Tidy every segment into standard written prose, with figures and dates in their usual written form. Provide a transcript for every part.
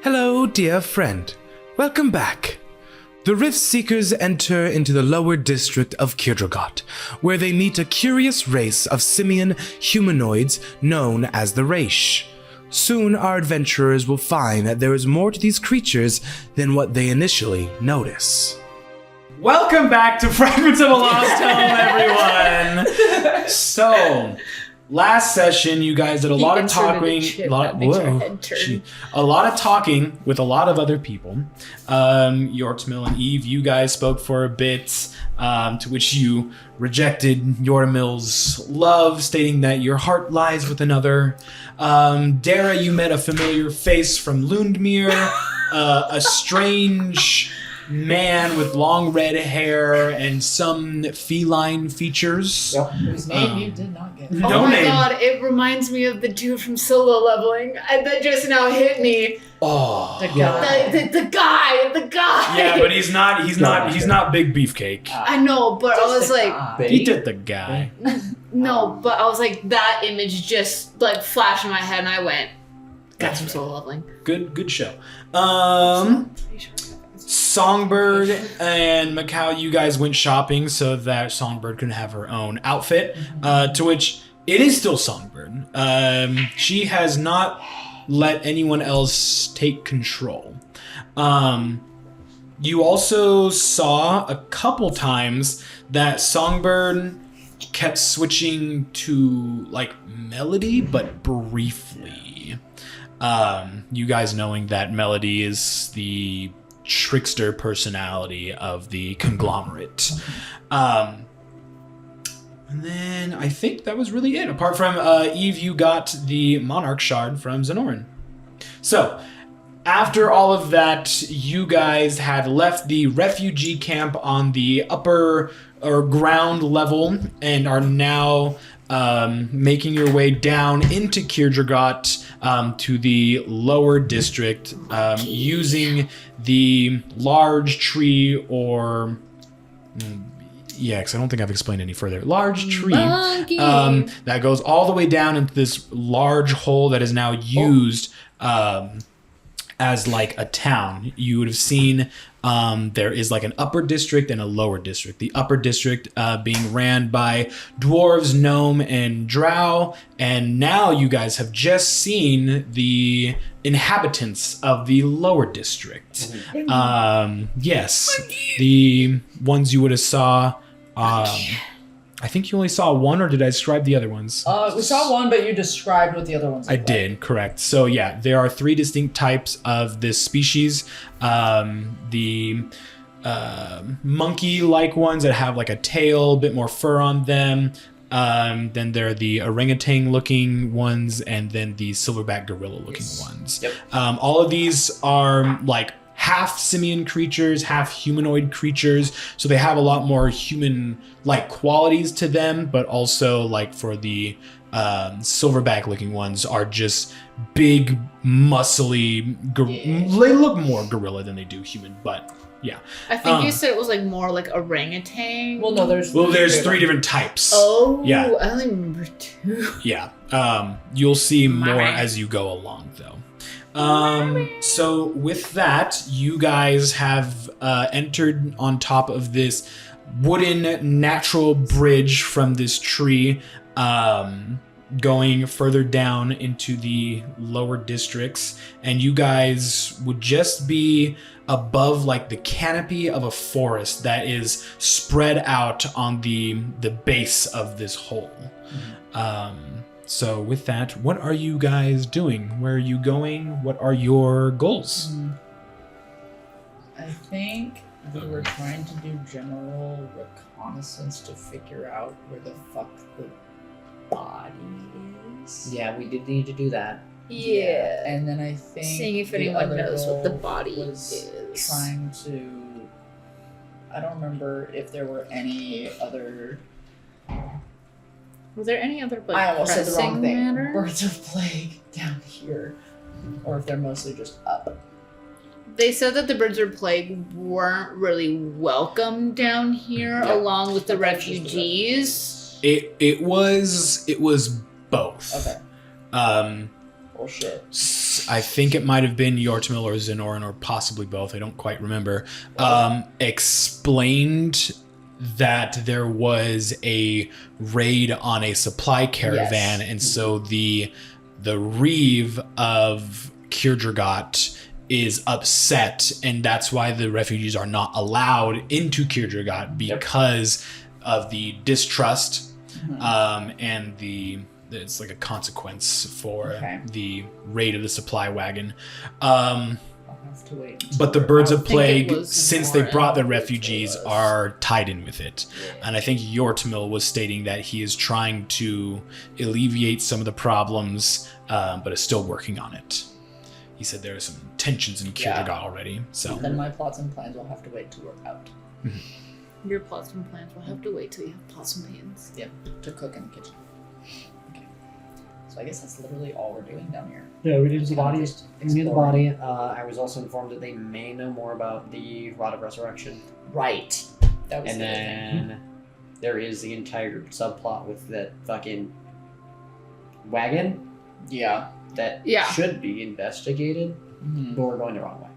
Hello, dear friend. Welcome back. The Riftseekers enter into the lower district of Kirdrogot, where they meet a curious race of Simian humanoids known as the Raesh. Soon our adventurers will find that there is more to these creatures than what they initially notice. Welcome back to Fragments of a Lost Home, everyone! So, last session, you guys did a lot of talking, a lot of talking with a lot of other people. Yortmill and Eve, you guys spoke for a bit, to which you rejected Yortmill's love, stating that your heart lies with another. Dara, you met a familiar face from Lundmere, a strange man with long red hair and some feline features. Yep. Whose name you did not get. No oh my name. god, it reminds me of the dude from Solo Leveling. That just now hit me. Oh, The guy. The guy. yeah, but he's not big beefcake. I know, but I was like, He did the guy. no, but I was like, that image just like flashed in my head, and I went, that's from Solo Leveling. Good show. Songbird and Macau, you guys went shopping so that Songbird could have her own outfit, to which it is still Songbird. She has not let anyone else take control. You also saw a couple times that Songbird kept switching to like melody, but briefly. You guys knowing that Melody is the trickster personality of the conglomerate. And then I think that was really it. Apart from Eve, you got the Monarch Shard from Zenorin. So, after all of that, you guys had left the refugee camp on the upper or ground level and are now making your way down into Kirdrogot to the lower district using the large tree or... Yeah, because I don't think I've explained any further. Large tree that goes all the way down into this large hole that is now used as like a town. You would have seen there is like an upper district and a lower district. The upper district being ran by dwarves, gnome, and drow. And now you guys have just seen the inhabitants of the lower district. Yes, the ones you would have saw. I think you only saw one, or did I describe the other ones? We saw one, but you described what the other ones I did, correct. So yeah, there are 3 distinct types of this species. The monkey-like ones that have like a tail, a bit more fur on them. Then there are the orangutan-looking ones, and then the silverback gorilla-looking ones. Yep. All of these are like half simian creatures, half humanoid creatures, so they have a lot more human-like qualities to them, but also like for the silverback-looking ones are just big, muscly, they look more gorilla than they do human, but yeah. I think you said it was like more like orangutan. Well, no, there's 3 different types. Oh, yeah. I only remember 2. Yeah. You'll see more as you go along, though. So with that, you guys have entered on top of this wooden natural bridge from this tree, going further down into the lower districts, and you guys would just be above like the canopy of a forest that is spread out on the base of this hole. So with that, what are you guys doing? Where are you going? What are your goals? I think we were trying to do general reconnaissance to figure out where the fuck the body is. Yeah, we did need to do that. Yeah. And then I think Seeing if the anyone other knows what the goal body was is. trying to... I don't remember if there were any other... Was there any other like I almost said the wrong pressing thing. matter? Birds of plague down here. Or if they're mostly just up. They said that the birds of plague weren't really welcome down here, Yeah. along with the refugees. It was both. Okay. Um, Bullshit. I think it might have been Yortimil or Zenorin or possibly both. I don't quite remember. Explained that there was a raid on a supply caravan, and so the Reeve of Kirdrogot is upset, and that's why the refugees are not allowed into Kirdrogot because of the distrust and it's like a consequence for the raid of the supply wagon. I'll have to wait. But the birds of think it plague, was since they more brought the ambiguous. refugees, are tied in with it. And I think Yortimil was stating that he is trying to alleviate some of the problems, but is still working on it. He said there are some tensions in Kirdrogot already. So Then my plots and plans will have to wait to work out. Your plots and plans will have to wait till you have pots and pans. Yep, to cook in the kitchen. Okay. So I guess that's literally all we're doing down here. Yeah, we did the Just kind of body. just We knew the exploring. body. I was also informed that they may know more about the Rod of Resurrection. Right. That was And the other thing. then there is the entire subplot with that fucking wagon Yeah. that Yeah. should be investigated, Mhm. but we're going the wrong way.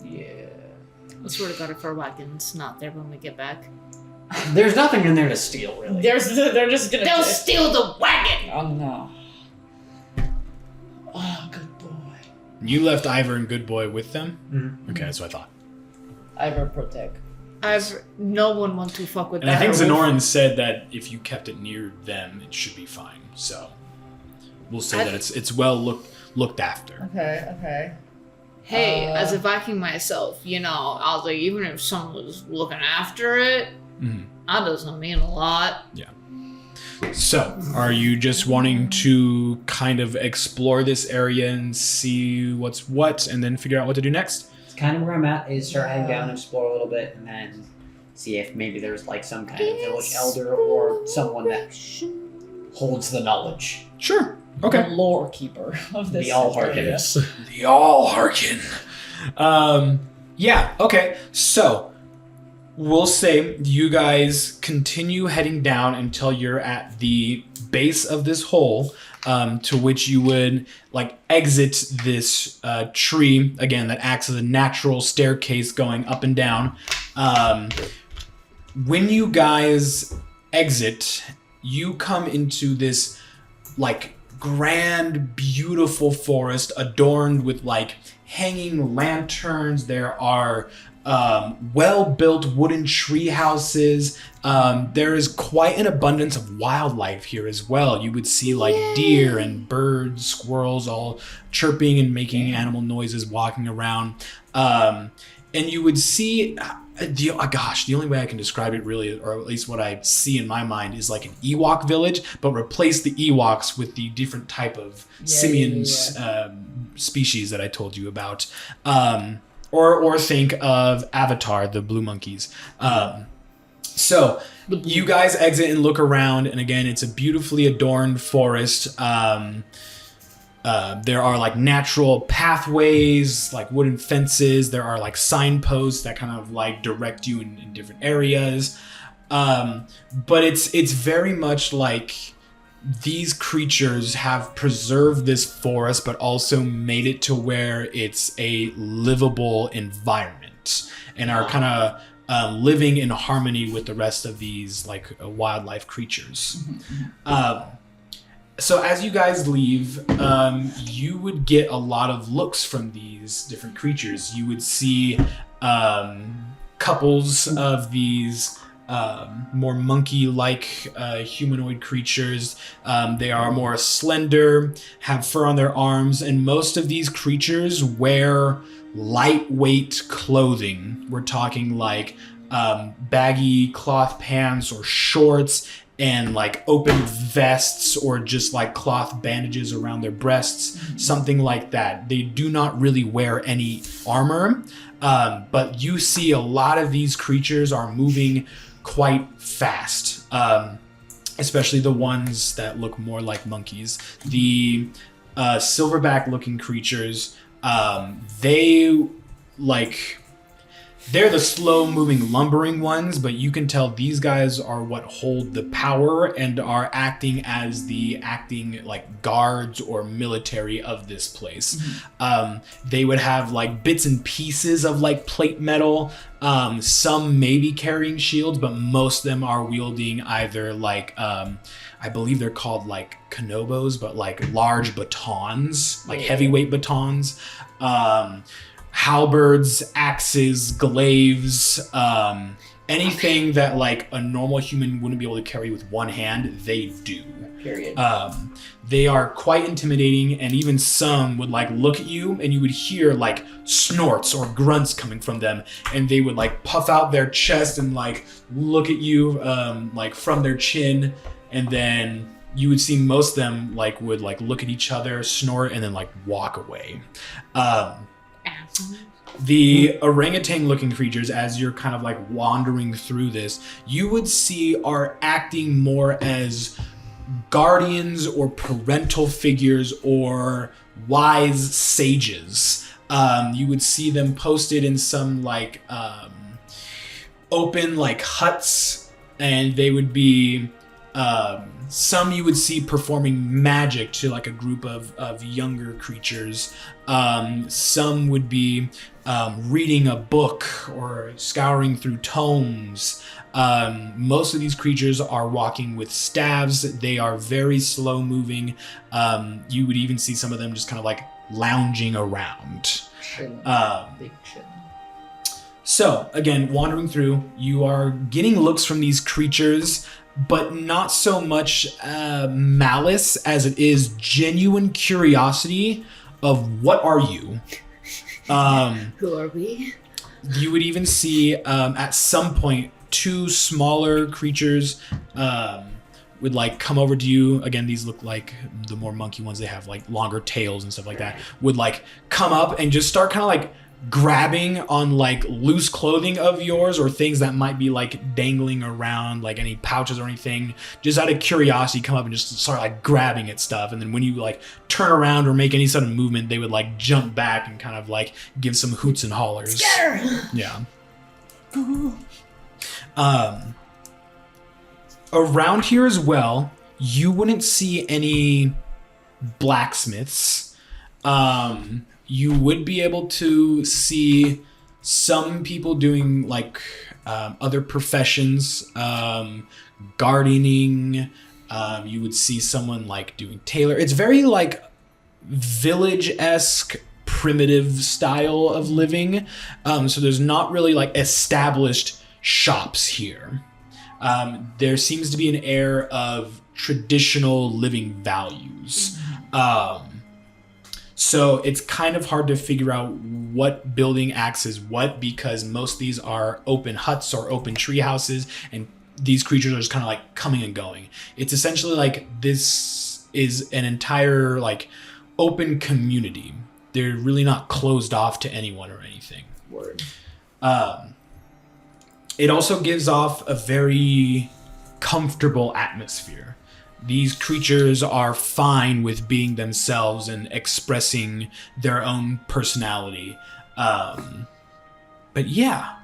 Yeah. I swear to God, if our wagon's not there when we get back, There's nothing in there to steal, really. they're just gonna. they'll steal the wagon. Oh no. Oh, good boy. you left Ivor and Good Boy with them? Mhm. Okay, that's what I thought. Ivor protect. No one wants to fuck with And that. I think wolf. Zenorin said that if you kept it near them, it should be fine. So we'll say that it's well looked after. Okay. Hey, Uh, as a Viking myself, I was like, even if someone was looking after it, Mhm. that doesn't mean a lot. So, are you just wanting to kind of explore this area and see what's what, and then figure out what to do next? It's kind of where I'm at, is start heading Yeah. down, explore a little bit, and then see if maybe there's like some kind of village elder or someone that holds the knowledge. Sure. The Okay. lore keeper of this. The all area. Harkins. The all hearken. Yeah. Okay. So we'll say you guys continue heading down until you're at the base of this hole, to which you would like exit this tree again that acts as a natural staircase going up and down. When you guys exit, you come into this like grand, beautiful forest adorned with like hanging lanterns. There are well-built wooden tree houses. There is quite an abundance of wildlife here as well. You would see like deer and birds, squirrels all chirping and making animal noises walking around. And you would see, the only way I can describe it really, or at least what I see in my mind, is like an Ewok village, but replace the Ewoks with the different type of Simian species that I told you about. Or think of Avatar, the blue monkeys. So you guys exit and look around, and again, it's a beautifully adorned forest. There are like natural pathways, like wooden fences. There are like signposts that kind of like direct you in different areas. But it's very much like these creatures have preserved this forest, but also made it to where it's a livable environment and are kind of living in harmony with the rest of these like wildlife creatures. So as you guys leave, you would get a lot of looks from these different creatures. You would see couples of these more monkey-like humanoid creatures. They are more slender, have fur on their arms, and most of these creatures wear lightweight clothing. We're talking like baggy cloth pants or shorts and like open vests or just like cloth bandages around their breasts, something like that. They do not really wear any armor, but you see a lot of these creatures are moving quite fast, especially the ones that look more like monkeys. The silverback looking creatures, they like they're the slow-moving, lumbering ones, but you can tell these guys are what hold the power and are acting as the like guards or military of this place. They would have like bits and pieces of like plate metal. Some may be carrying shields, but most of them are wielding either like I believe they're called like kanobos, but like large batons, like heavyweight batons. Halberds, axes, glaives, anything that like a normal human wouldn't be able to carry with one hand, they do. Period. They are quite intimidating, and even some would like look at you and you would hear like snorts or grunts coming from them, and they would like puff out their chest and like look at you like from their chin, and then you would see most of them like would like look at each other, snort, and then like walk away. The orangutan-looking creatures, as you're kind of like wandering through this, you would see are acting more as guardians or parental figures or wise sages. You would see them posted in some like open like huts, and they would be some you would see performing magic to like a group of younger creatures. Some would be reading a book or scouring through tomes. Most of these creatures are walking with staves. They are very slow moving. You would even see some of them just kind of like lounging around. Big shit. So again, wandering through, you are getting looks from these creatures, but not so much malice as it is genuine curiosity of what are you. Who are we? You would even see at some point 2 smaller creatures would like come over to you. Again, these look like the more monkey ones. They have like longer tails and stuff like that. Would like come up and just start kind of like grabbing on like loose clothing of yours or things that might be like dangling around, like any pouches or anything. Just out of curiosity, come up and just start like grabbing at stuff. And then when you like turn around or make any sudden movement, they would like jump back and kind of like give some hoots and hollers. Scatter! Yeah. Around here as well, you wouldn't see any blacksmiths. You would be able to see some people doing like other professions, gardening. You would see someone like doing tailor. It's very like village-esque, primitive style of living. So there's not really like established shops here. There seems to be an air of traditional living values. So it's kind of hard to figure out what building acts as what, because most of these are open huts or open tree houses, and these creatures are just kind of like coming and going. It's essentially like this is an entire like open community. They're really not closed off to anyone or anything. Word. It also gives off a very comfortable atmosphere. These creatures are fine with being themselves and expressing their own personality. But yeah.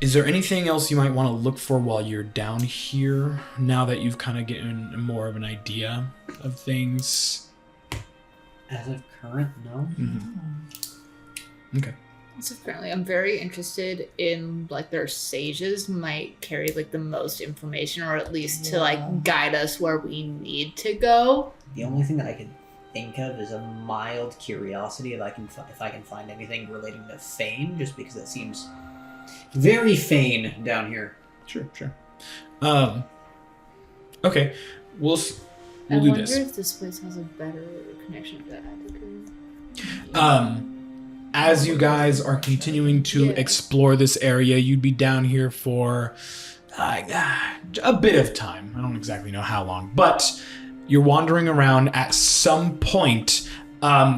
Is there anything else you might want to look for while you're down here, now that you've kind of gotten more of an idea of things? As of current, no. Mm-hmm. Okay. So currently, I'm very interested in like their sages might carry like the most information, or at least to like guide us where we need to go. The only thing that I can think of is a mild curiosity if I can find anything relating to Fane, just because it seems very Fane down here. Sure. Okay, we'll do this. I wonder if this place has a better connection to Attica. As you guys are continuing to explore this area, you'd be down here for a bit of time. I don't exactly know how long, but you're wandering around. At some point,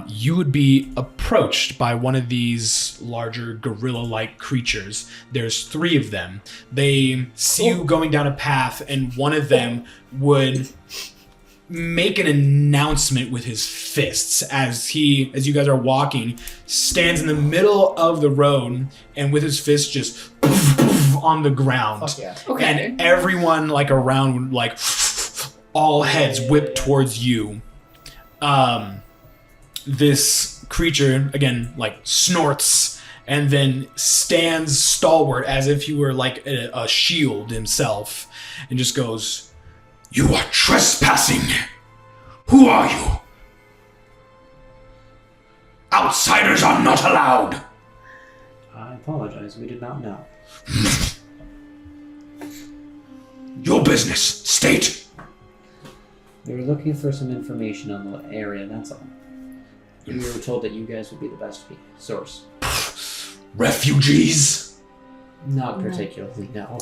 you would be approached by one of these larger gorilla-like creatures. There's 3 of them. They see you going down a path, and one of them would make an announcement with his fists as you guys are walking, stands in the middle of the road and with his fists just on the ground. Fuck yeah. Okay. And everyone like around, like all heads whip towards you. This creature again like snorts and then stands stalwart as if he were like a shield himself, and just goes, "You are trespassing. Who are you? Outsiders are not allowed." I apologize. We did not know. Your business. State. We were looking for some information on the area, that's all. We were told that you guys would be the best source. Refugees. Not particularly, no.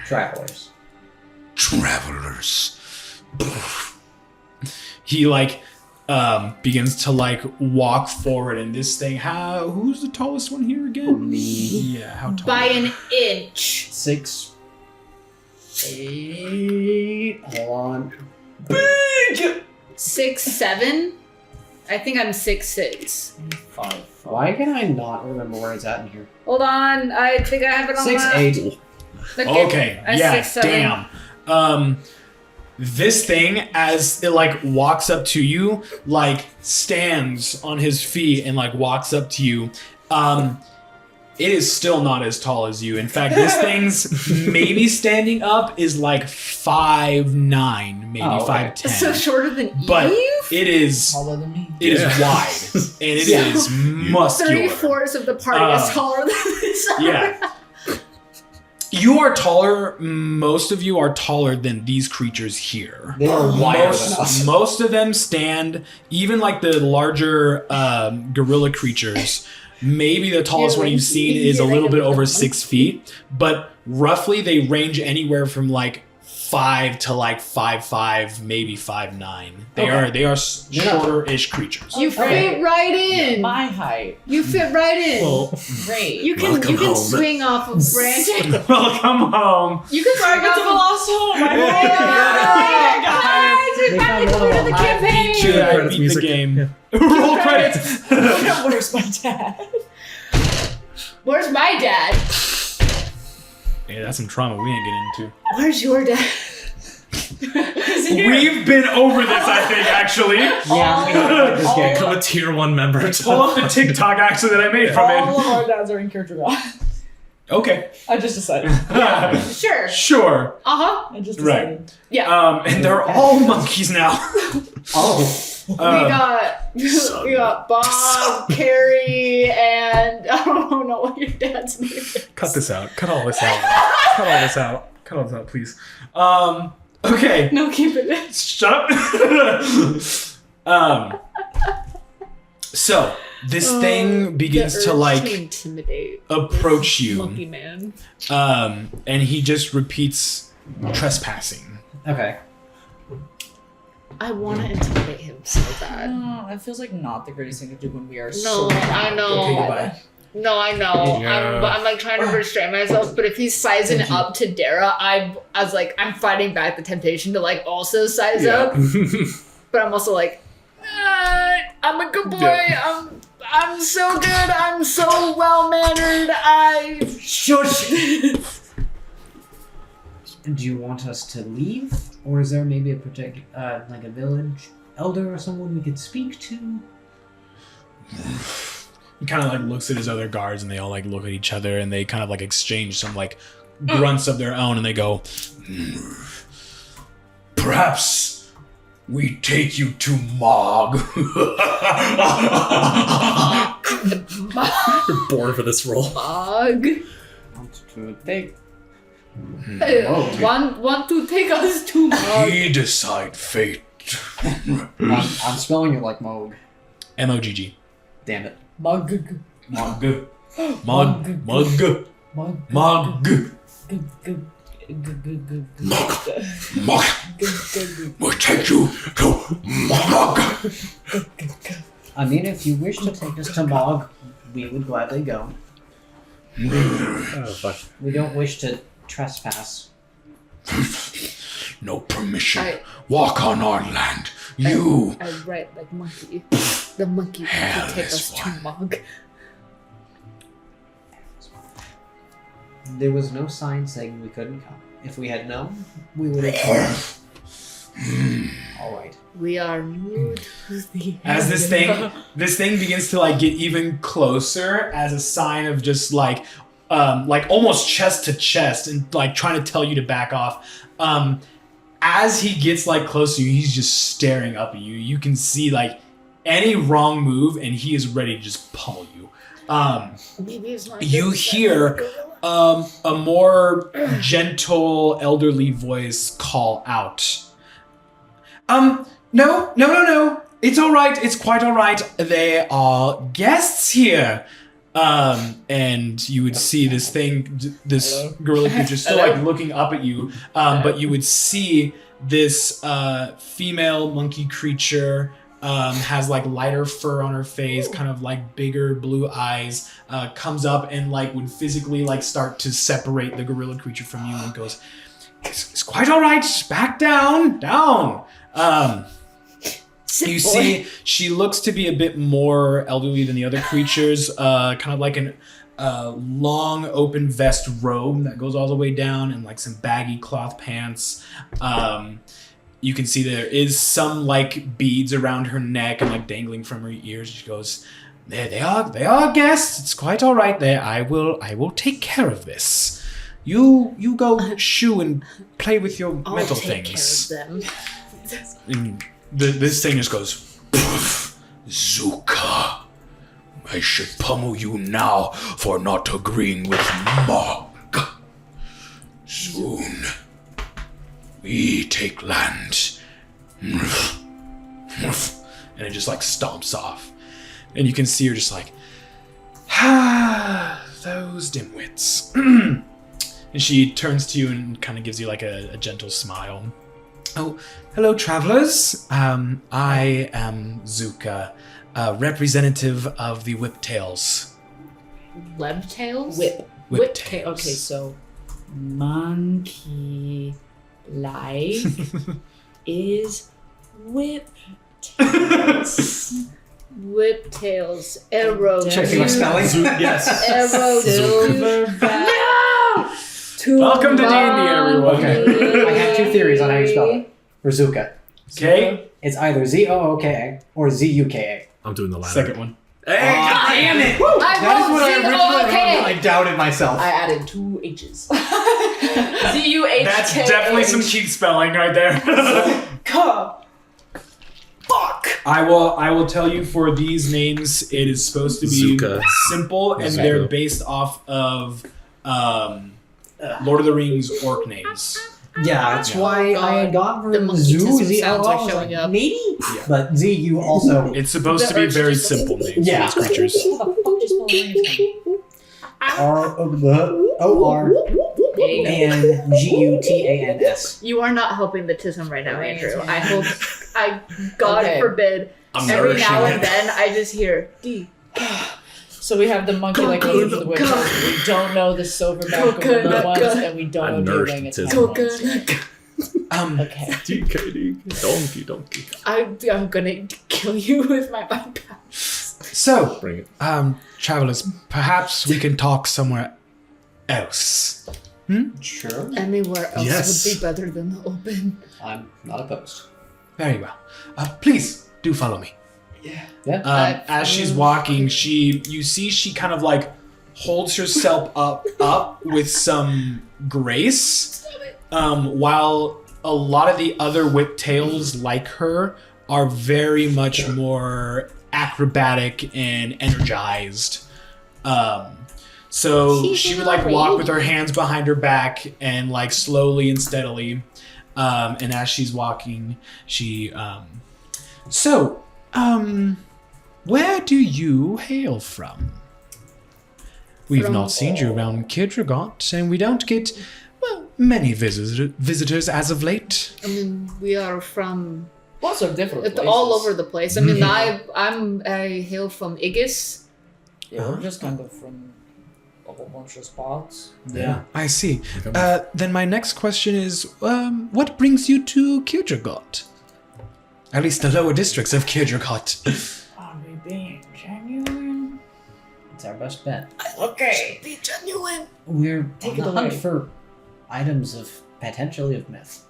Travelers. Travelers. He like begins to like walk forward, and this thing. Who's the tallest one here again? Me. Yeah, how tall? By an inch. 6, 8. Hold on. Big. 6'7". I think I'm 6'6". 5. Why can I not remember where it's at in here? Hold on, I think I have it on 6'8". Okay, I'm yeah, 6'7". damn. This thing, as it like walks up to you, like stands on his feet and like walks up to you. It is still not as tall as you. In fact, this thing's maybe standing up is like 5'9", maybe Oh, okay. 5'10". So shorter than But Eve? it is Taller than me. it is wide and it is muscular. 3/4 of the party is taller than this. Yeah. You are taller. Most of you are taller than these creatures here. They are wider than us. Most of them stand, even like the larger gorilla creatures. Maybe the tallest one you've seen is a little bit over 6 feet, but roughly they range anywhere from like 5 to like 5'5", maybe 5'9". They are shorter-ish creatures. You fit right in. My height. You fit right in. Well, Great. you can welcome home. swing off of branches. Welcome home. You can swing Fragments of a off lost home. of guys, we They finally found one completed of the them. campaign. Cue Yeah, I credits beat music. the game. Yeah. Roll credits. Where's my dad? Where's my dad? Yeah, that's some trauma we ain't getting into. Where's your dad? We've been over this, I think, actually. Yeah, we know this game. Become a tier 1 member. Pull up the TikTok actually that I made from All it. of our dads are in Kirdrogot. Okay. I just decided. Sure. Sure. Uh-huh. I just Right. decided. Yeah. And they're all monkeys now. Oh. We got Bob, Carrie, and I don't know what your dad's name is. Cut this out. Cut all this out. Cut all this out. Cut all this out, please. Okay. No, keep it in. Shut up. So this thing begins to like intimidate approach you. Monkey man. And he just repeats trespassing. Okay. I want to intimidate him so bad. No, that feels like not the greatest thing to do when we are No, so I know. Okay, goodbye. No, I know. Yeah. I'm like trying to restrain myself, but if he's sizing up to Dara, I was like, I'm fighting back the temptation to like also size up. But I'm also like, I'm a good boy. Yeah. I'm so good. I'm so well mannered. Shush! Do you want us to leave? Or is there maybe like a village elder or someone we could speak to? He kind of like looks at his other guards, and they all like look at each other, and they kind of like exchange some like grunts of their own, and they go, "Perhaps we take you to Mog." You're born for this role. Mog. Want to take... Want to take us to Mog. He decide fate. I'm spelling it like Moog. M-O-G-G. Damn it. Mug. Mog. Mog. Mog. Mog. Mog. We'll take you to Mog. I mean, if you wish to take us to Mog, we would gladly go. Oh, fuck. We don't wish to trespass. No permission. I- Walk on our land. You. I write like monkey. The monkey will Hell take is us to one. Mog. There was no sign saying we couldn't come. If we had known, we would have come. All right. We are new to the As this thing begins to like get even closer as a sign of just like almost chest to chest and like trying to tell you to back off. As he gets like close to you, he's just staring up at you. You can see like any wrong move and he is ready to just pummel you. Maybe it's not You good. hear a more gentle elderly voice call out. No. It's all right. It's quite all right. They are guests here. And you would see this gorilla creature still like looking up at you. But you would see this female monkey creature has like lighter fur on her face, kind of like bigger blue eyes, comes up and like would physically like start to separate the gorilla creature from you and goes, it's quite all right. Back down. You see, she looks to be a bit more elderly than the other creatures, kind of like an long open vest robe that goes all the way down and like some baggy cloth pants. You can see there is some like beads around her neck and like dangling from her ears. She goes, they are guests. It's quite all right there. I will take care of this. You go shoo and play with your I'll metal take things. care of them. And this thing just goes, "Poof, Zuka, I should pummel you now for not agreeing with Mog. Soon, we take land." And it just like stomps off. And you can see her just like, those dimwits. And she turns to you and kind of gives you like a gentle smile. Oh, hello, travelers. I am Zuka, representative of the Whiptails. Webtails? Whiptails. Okay, so monkey like is whip tails. Whiptails. Arrow. Checking my spelling. Yes. Arrow. Silverback. No! Welcome to D&D, everyone. Okay. I have two theories on how you spell it. For Zuka. Okay, It's either Z-O-O-K-A or Z-U-K-A. I'm doing the latter. second one. Hey, Damn it! I rolled I Z-O-O-K. doubted myself. I added 2 H's. Z-U-H-K-A. That's definitely some cheap spelling right there. Fuck! I will tell you for these names, it is supposed to be Zuka. simple, and Zuka. they're based off of Lord of the Rings orc names. Yeah, that's why I had gone The for monkey Zoo, tism Z-O-O. sounds like I was showing like, up. maybe? Yeah. But Z-U also... It's supposed The to be urge very just- simple names Yeah. for these creatures. Who the fuck just spelled my name? R-O-R and G-U-T-A-N-S. You are not helping the tism right now, Right. Andrew. God Okay. forbid, I'm every nourishing now it. and then I just hear D. So we have the monkey like looking for the whip. We don't know the silverback gorilla ones, and we don't I know the nourished orangutan the ones. Okay. DKD. Donkey. I'm gonna kill you with my mind power. So, Bring it. travelers, perhaps we can talk somewhere else. Sure. Anywhere else Yes. would be better than the open. I'm not opposed. Very well. Please do follow me. Yeah. As she's walking, you see she kind of like holds herself up with some grace, while a lot of the other whiptails like her are very much more acrobatic and energized. So she would like walk with her hands behind her back and like slowly and steadily. And as she's walking, she where do you hail from? We've From- not seen you around Kirdrogot, and we don't get, well, many visitors as of late. I mean, we are from Lots of different it's places. all over the place. I mean, I hail from Igis. Yeah, we're just kind of from a whole bunch of spots. Yeah. I see. Then my next question is, what brings you to Kirdrogot? At least the lower districts of Kirdrogot. Are we being genuine? It's our best bet. Okay. Be genuine. We're Take on it the hunt away. for items of potentially of myth.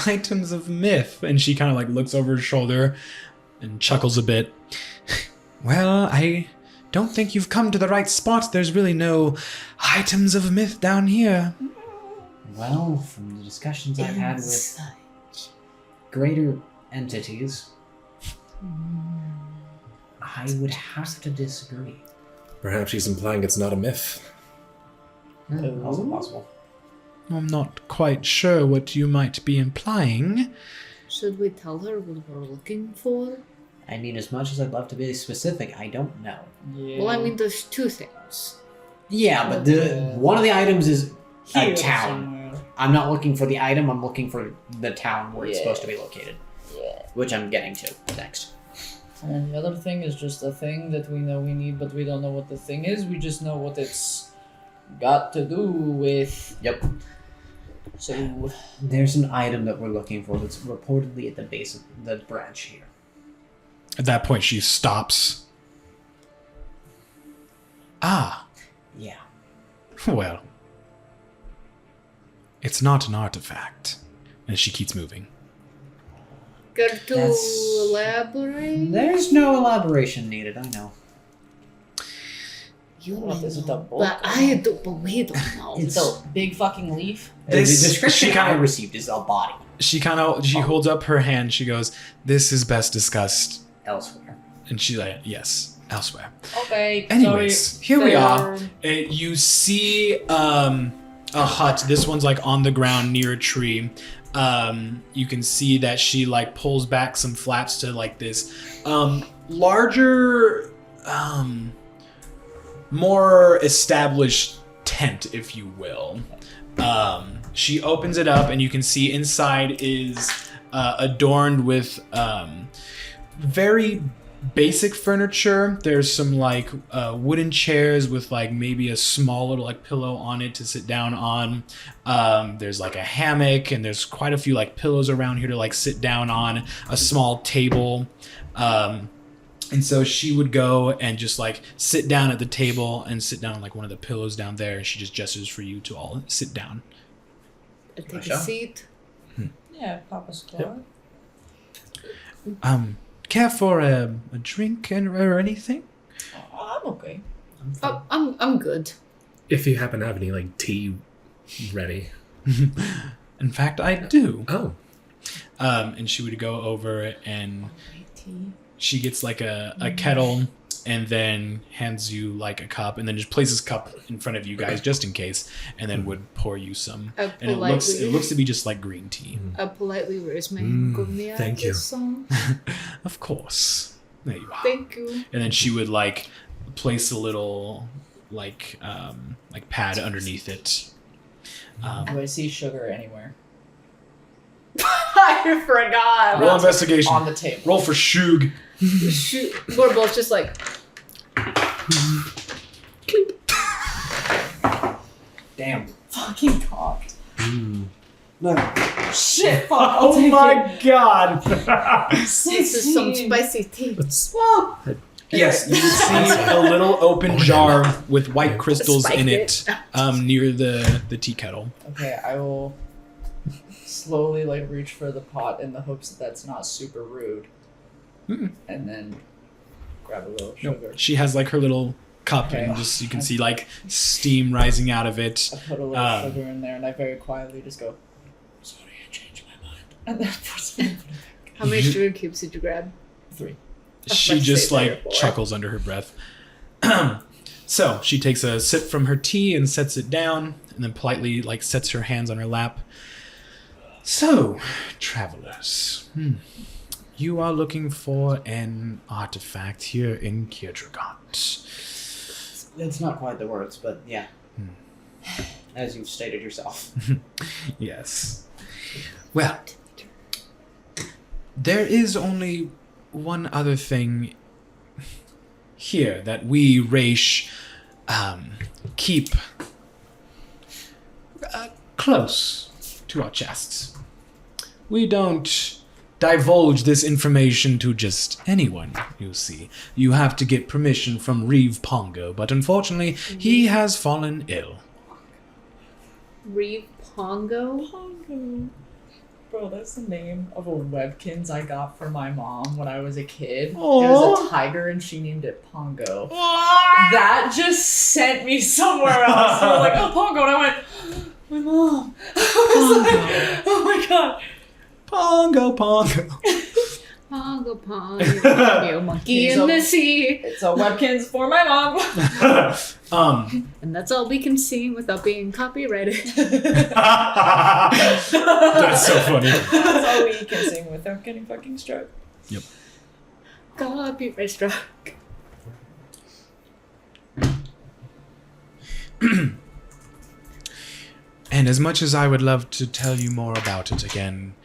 Items of myth. And she kind of like looks over her shoulder and chuckles a bit. Well, I don't think you've come to the right spot. There's really no items of myth down here. Well, from the discussions I've had with greater entities, I would have to disagree. Perhaps she's implying it's not a myth. Also possible. I'm not quite sure what you might be implying. Should we tell her what we're looking for? I mean, as much as I'd love to be specific, I don't know. Yeah. Well, I mean, there's two things. Yeah, but one of the items is a Here town. somewhere. I'm not looking for the item, I'm looking for the town where it's Yeah. supposed to be located. Yeah. Which I'm getting to next. And the other thing is just a thing that we know we need, but we don't know what the thing is. We just know what it's got to do with. Yep. So, There's an item that we're looking for that's reportedly at the base of the branch here. At that point, she stops. Ah, Yeah. well. It's not an artifact. And she keeps moving. Care to That's- elaborate? There's no elaboration needed, I know. You What, is it know, a book but or I not? don't. But we don't know. It's- so big fucking leaf. This- the description she kinda- I received is a body She holds up her hand. She goes, "This is best discussed." elsewhere. And she's like, "Yes, elsewhere." Okay. Anyways, sorry. here we Fair. are. You see a hut. This one's like on the ground near a tree. You can see that she like pulls back some flaps to like this larger, more established tent, if you will. She opens it up, and you can see inside is adorned with very basic furniture. There's some like wooden chairs with like maybe a small little like pillow on it to sit down on. There's like a hammock, and there's quite a few like pillows around here to like sit down on. A small table. And so she would go and just like sit down at the table and sit down on like one of the pillows down there, and she just gestures for you to all sit down. Take Russia? a seat. Yeah, Papa Star. Care for a drink or anything? I'm okay. Oh, I'm good. If you happen to have any like tea ready. In fact, I do. Oh. And she would go over and she gets like a kettle and then hands you like a cup and then just places cup in front of you guys just in case, and then would pour you some. I And it looks to be just like green tea. I politely raise my hand. Give me thank you. song. Of course. There you are. Thank you. And then she would like place a little like pad underneath it. Do I see sugar anywhere? I forgot. Roll investigation. On the table. Roll for Shug. Shoot. We're both just like, Damn. Fucking cocked. No. Shit, fuck. I'll take god. this is some spicy tea. Whoa. Yes, you would see a little open jar with white crystals in it near the tea kettle. Okay, I will slowly like reach for the pot in the hopes that that's not super rude, and then grab a little sugar. She has like her little cup, Okay. and just you can see like steam rising out of it. I put a little sugar in there, and I very quietly just go, "Sorry, I changed my mind," and then put it back. How many sugar cubes did you grab? 3. She Let's just say like therefore. chuckles under her breath. So she takes a sip from her tea and sets it down, and then politely like sets her hands on her lap. So, travelers, you are looking for an artifact here in Kirdrogot. It's not quite the words, but yeah. As you've stated yourself. Yes. Well, there is only one other thing here that we, Raesh, keep close to our chests. We don't divulge this information to just anyone, you see. You have to get permission from Reeve Pongo, but unfortunately, he has fallen ill. Reeve Pongo? Pongo. Bro, that's the name of a Webkins I got for my mom when I was a kid. It was a tiger and she named it Pongo. That just sent me somewhere else. They were like, oh, Pongo. And I went, my mom. I was like, oh my god. Pongo. Pongo, Pongo, monkey in the sea. It's a Webkins for my mom. And that's all we can sing without being copyrighted. That's so funny. That's all we can sing without getting fucking struck. Yep. Copyright struck. And as much as I would love to tell you more about it again,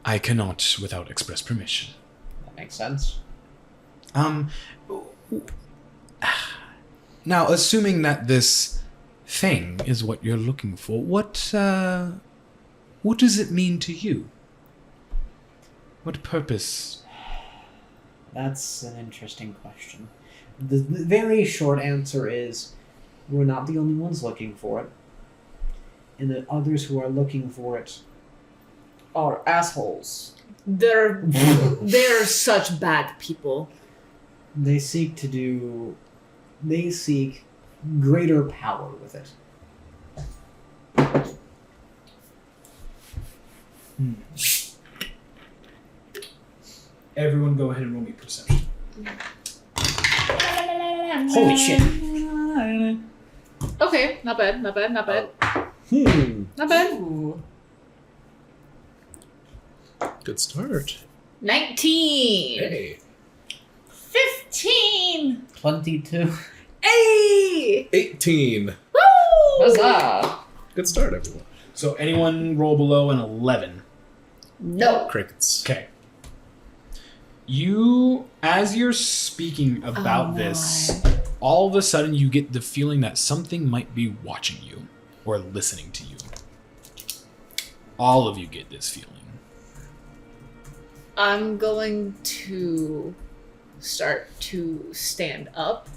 I cannot without express permission. That makes sense. Now, assuming that this thing is what you're looking for, what does it mean to you? What purpose? That's an interesting question. The very short answer is we're not the only ones looking for it. And the others who are looking for it Are assholes. They're such bad people. they seek greater power with it. Everyone go ahead and roll me perception. Holy shit. Okay, not bad. Not bad. Ooh. Good start. 19. Hey. 15! 22. Hey! 18. Woo! Huzzah! Good start, everyone. So anyone roll below an 11. No. Crickets. Okay. You, as you're speaking about this, all of a sudden you get the feeling that something might be watching you or listening to you. All of you get this feeling. I'm going to start to stand up.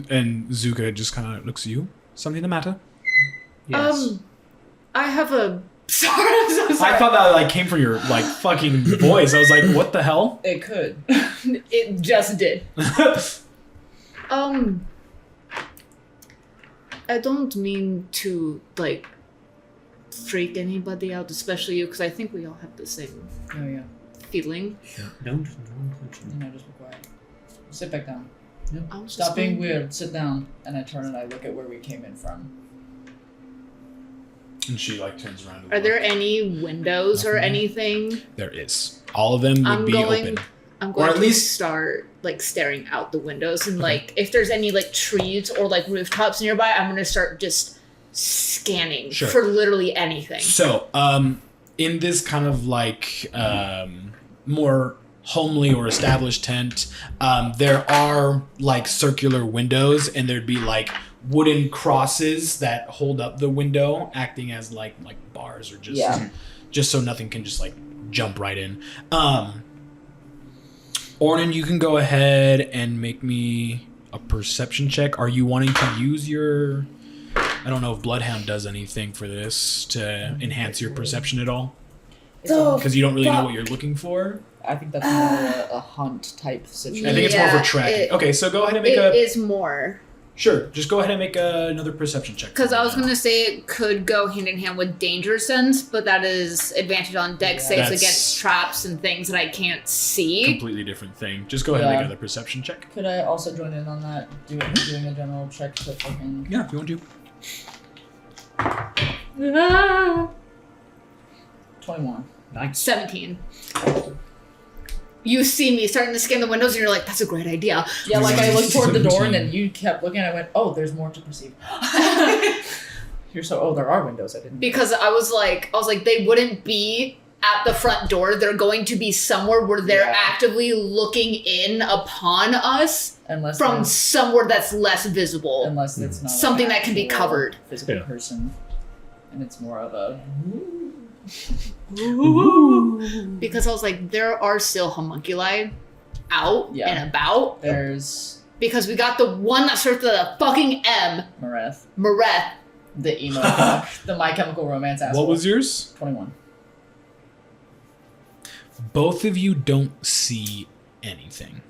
And Zuka just kind of looks at you. Something the matter? Yes. I have a... Sorry, I'm so sorry. I thought that came from your fucking voice. I was like, what the hell? It could. It just did. I don't mean to, freak anybody out, especially you, because I think we all have the same Oh, yeah. feeling. Don't touch me. No, just be quiet. Sit back down. I was Stop just being going- weird. Sit down. And I turn and I look at where we came in from. And she turns around. Are there any windows or Nothing. anything? There is. All of them would I'm be going- open. I'm Or going at to least- start staring out the windows and if there's any trees or rooftops nearby, I'm gonna start just scanning Sure. for literally anything. So, in this kind of more homely or established tent, there are circular windows, and there'd be wooden crosses that hold up the window, acting as bars or just so nothing can just jump right in. Ornan, you can go ahead and make me a perception check. Are you wanting to use your... I don't know if Bloodhound does anything for this to enhance your perception at all. Because you don't really know what you're looking for. I think that's more a hunt type situation. I think it's more Yeah, for tracking. Okay, so go ahead and make It is more. Sure, just go ahead and make another perception check. Because I was going to say it could go hand in hand with danger sense, but that is advantage on dex saves That's- against traps and things that I can't see. Completely different thing. Just go ahead and Yeah. make another perception check. Could I also join in on that? Doing a general check to fucking... Yeah, if you want to. 21. Nice. 17. You see me starting to scan the windows and you're like, that's a great idea. Yeah, I looked toward the door and 17. then you kept looking and I went, oh, there's more to perceive. You're so, there are windows I didn't... Because I was like, they wouldn't be at the front door, they're going to be somewhere where they're actively looking in upon us Unless from there's- somewhere that's less visible. Unless it's not Something an that can be actual covered. physical Yeah. person, and it's more of a Because I was like, there are still homunculi out and about. there's Because we got the one that starts with a fucking M, Mareth, Mareth. the emo fuck, the My Chemical Romance asshole. What was yours? 21? Both of you don't see anything,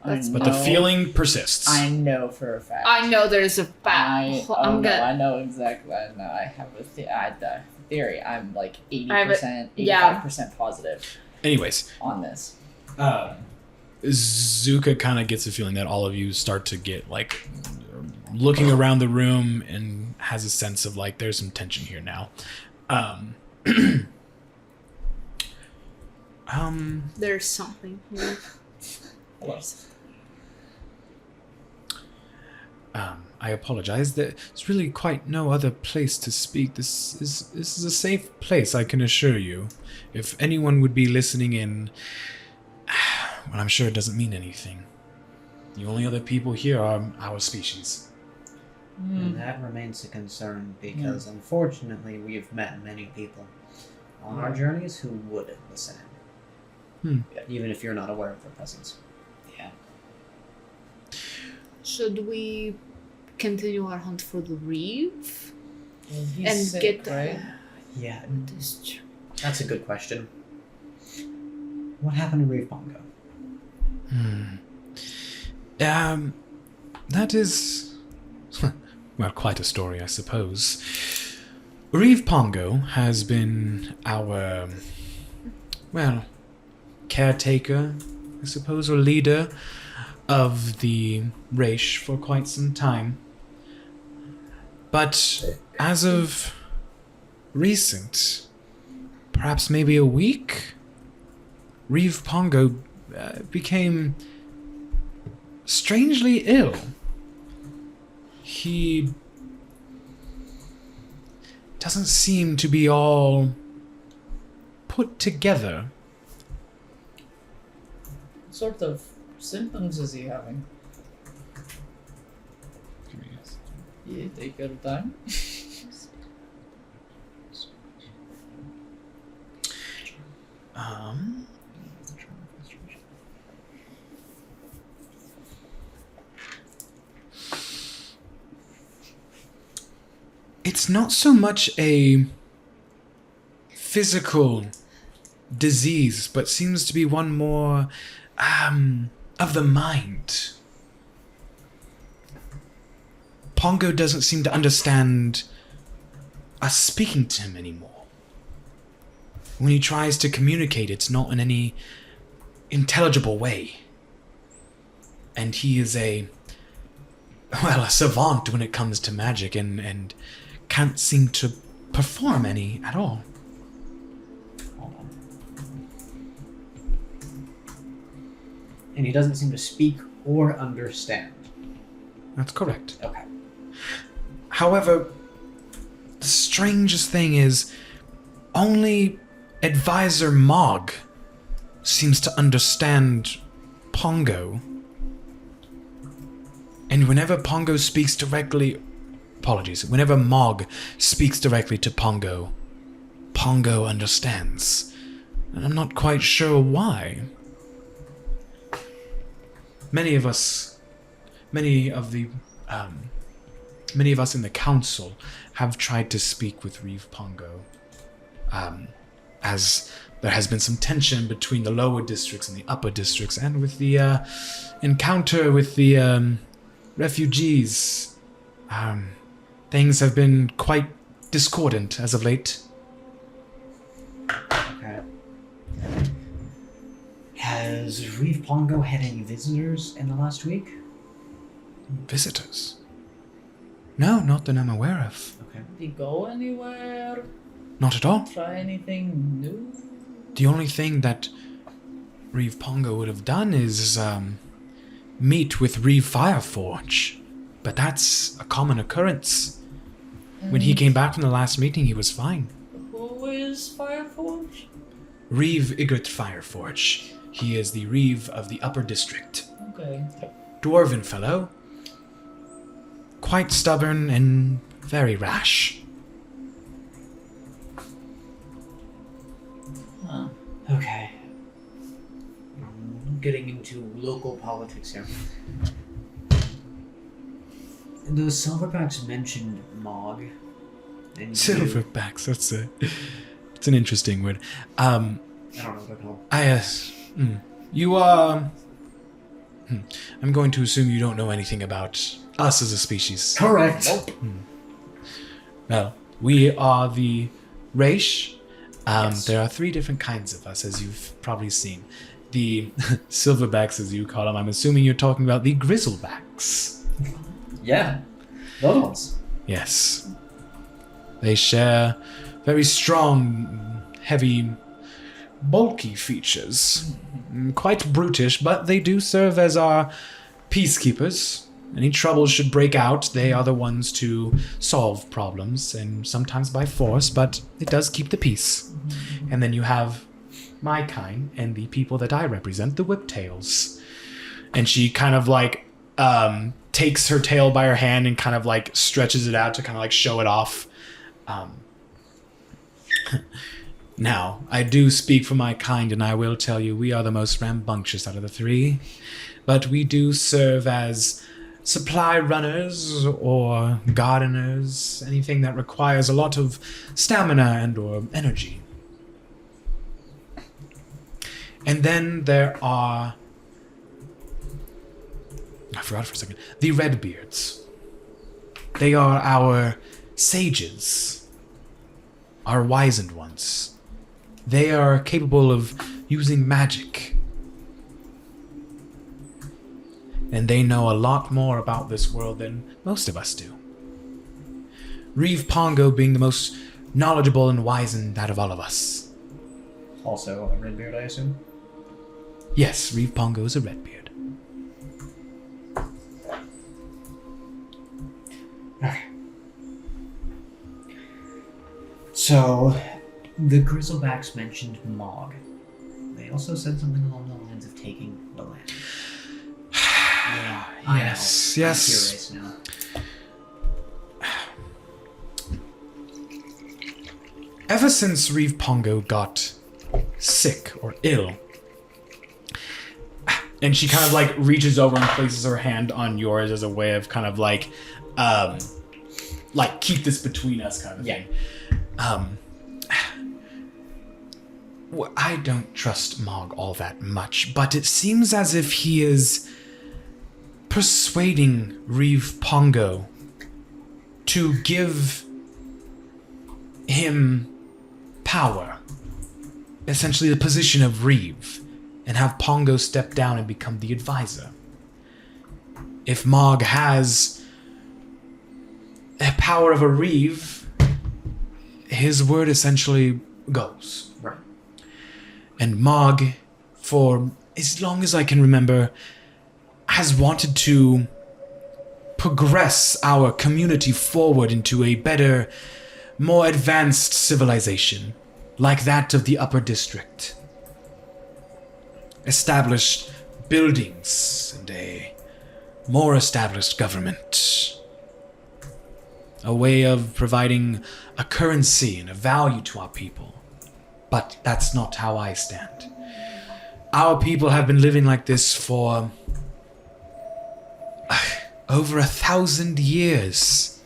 but the feeling persists. I know for a fact. I know there's a fat. I know exactly. I know. I have a theory. I'm like 80%, yeah. 85% positive Anyways, on this. Zuka kind of gets a feeling that all of you start to get like looking around the room and has a sense of like there's some tension here now. There's something here. I apologize. There's really quite no other place to speak. This is a safe place, I can assure you. If anyone would be listening in, well, I'm sure it doesn't mean anything. The only other people here are our species. And that remains a concern because, unfortunately, we've met many people on our journeys who would listen in. Even if you're not aware of their presence. Yeah. Should we continue our hunt for the reef? Well, he's And sick, get- right? Yeah, This tr- that's a good question. What happened to Reef Bongo? That is, well, quite a story, I suppose. Reeve Pongo has been our, well, caretaker, I suppose, or leader of the Raesh for quite some time. But as of recent, perhaps maybe a week, Reeve Pongo became strangely ill. He doesn't seem to be all put together. What sort of symptoms is he having? Yeah, take your time. It's not so much a physical disease, but seems to be one more of the mind. Pongo doesn't seem to understand us speaking to him anymore. When he tries to communicate, it's not in any intelligible way. And he is a savant when it comes to magic and can't seem to perform any at all. And he doesn't seem to speak or understand. That's correct. Okay. However, the strangest thing is only Advisor Mog seems to understand Pongo. And whenever Pongo speaks directly... Apologies. Whenever Mog speaks directly to Pongo, Pongo understands. And I'm not quite sure why. Many of us in the council have tried to speak with Reeve Pongo, as there has been some tension between the lower districts and the upper districts, and with the encounter with the refugees, things have been quite discordant as of late. Okay. Has Reef Pongo had any visitors in the last week? Visitors? No, not that I'm aware of. Okay. Did he go anywhere? Not at all. Try anything new? The only thing that Reeve Pongo would have done is meet with Reeve Fireforge. But that's a common occurrence. When he came back from the last meeting, he was fine. Who is Fireforge? Reeve Igrit Fireforge. He is the Reeve of the Upper District. Okay. Dwarven fellow. Quite stubborn and very rash. Huh. Okay. Getting into local politics here. The Silverbacks mentioned Mog. And Silverbacks, it's an interesting word. I don't know what they're called. You I'm going to assume you don't know anything about us as a species. Correct. Well, we are the Raesh. There are 3 different kinds of us, as you've probably seen. The Silverbacks, as you call them, I'm assuming you're talking about the Grizzlebacks. Yeah. Those ones. Yes. They share very strong, heavy, bulky features. Quite brutish, but they do serve as our peacekeepers. Any trouble should break out, they are the ones to solve problems, and sometimes by force, but it does keep the peace. And then you have my kind, and the people that I represent, the Whiptails. And she kind of like takes her tail by her hand and kind of like stretches it out to kind of like show it off. Now, I do speak for my kind, and I will tell you we are the most rambunctious out of the 3, but we do serve as supply runners or gardeners, anything that requires a lot of stamina and or energy. And then there are, I forgot for a second, the Redbeards. They are our sages, our wizened ones. They are capable of using magic. And they know a lot more about this world than most of us do. Reeve Pongo being the most knowledgeable and wizened out of all of us. Also a Redbeard, I assume? Yes, Reeve Pongo is a Redbeard. Okay. So, the Grizzlebacks mentioned Mog. They also said something along the lines of taking the land. Yeah, Yes, yes. I'm curious now. Ever since Reeve Pongo got sick or ill, and she kind of like reaches over and places her hand on yours as a way of kind of like keep this between us kind of thing. I don't trust Mog all that much, but it seems as if he is persuading Reeve Pongo to give him power, essentially the position of Reeve, and have Pongo step down and become the advisor. If Mog has the power of a Reeve, his word essentially goes. Right. And Mog, for as long as I can remember, has wanted to progress our community forward into a better, more advanced civilization, like that of the Upper District. Established buildings and a more established government. A way of providing a currency and a value to our people. But that's not how I stand. Our people have been living like this for over 1,000 years.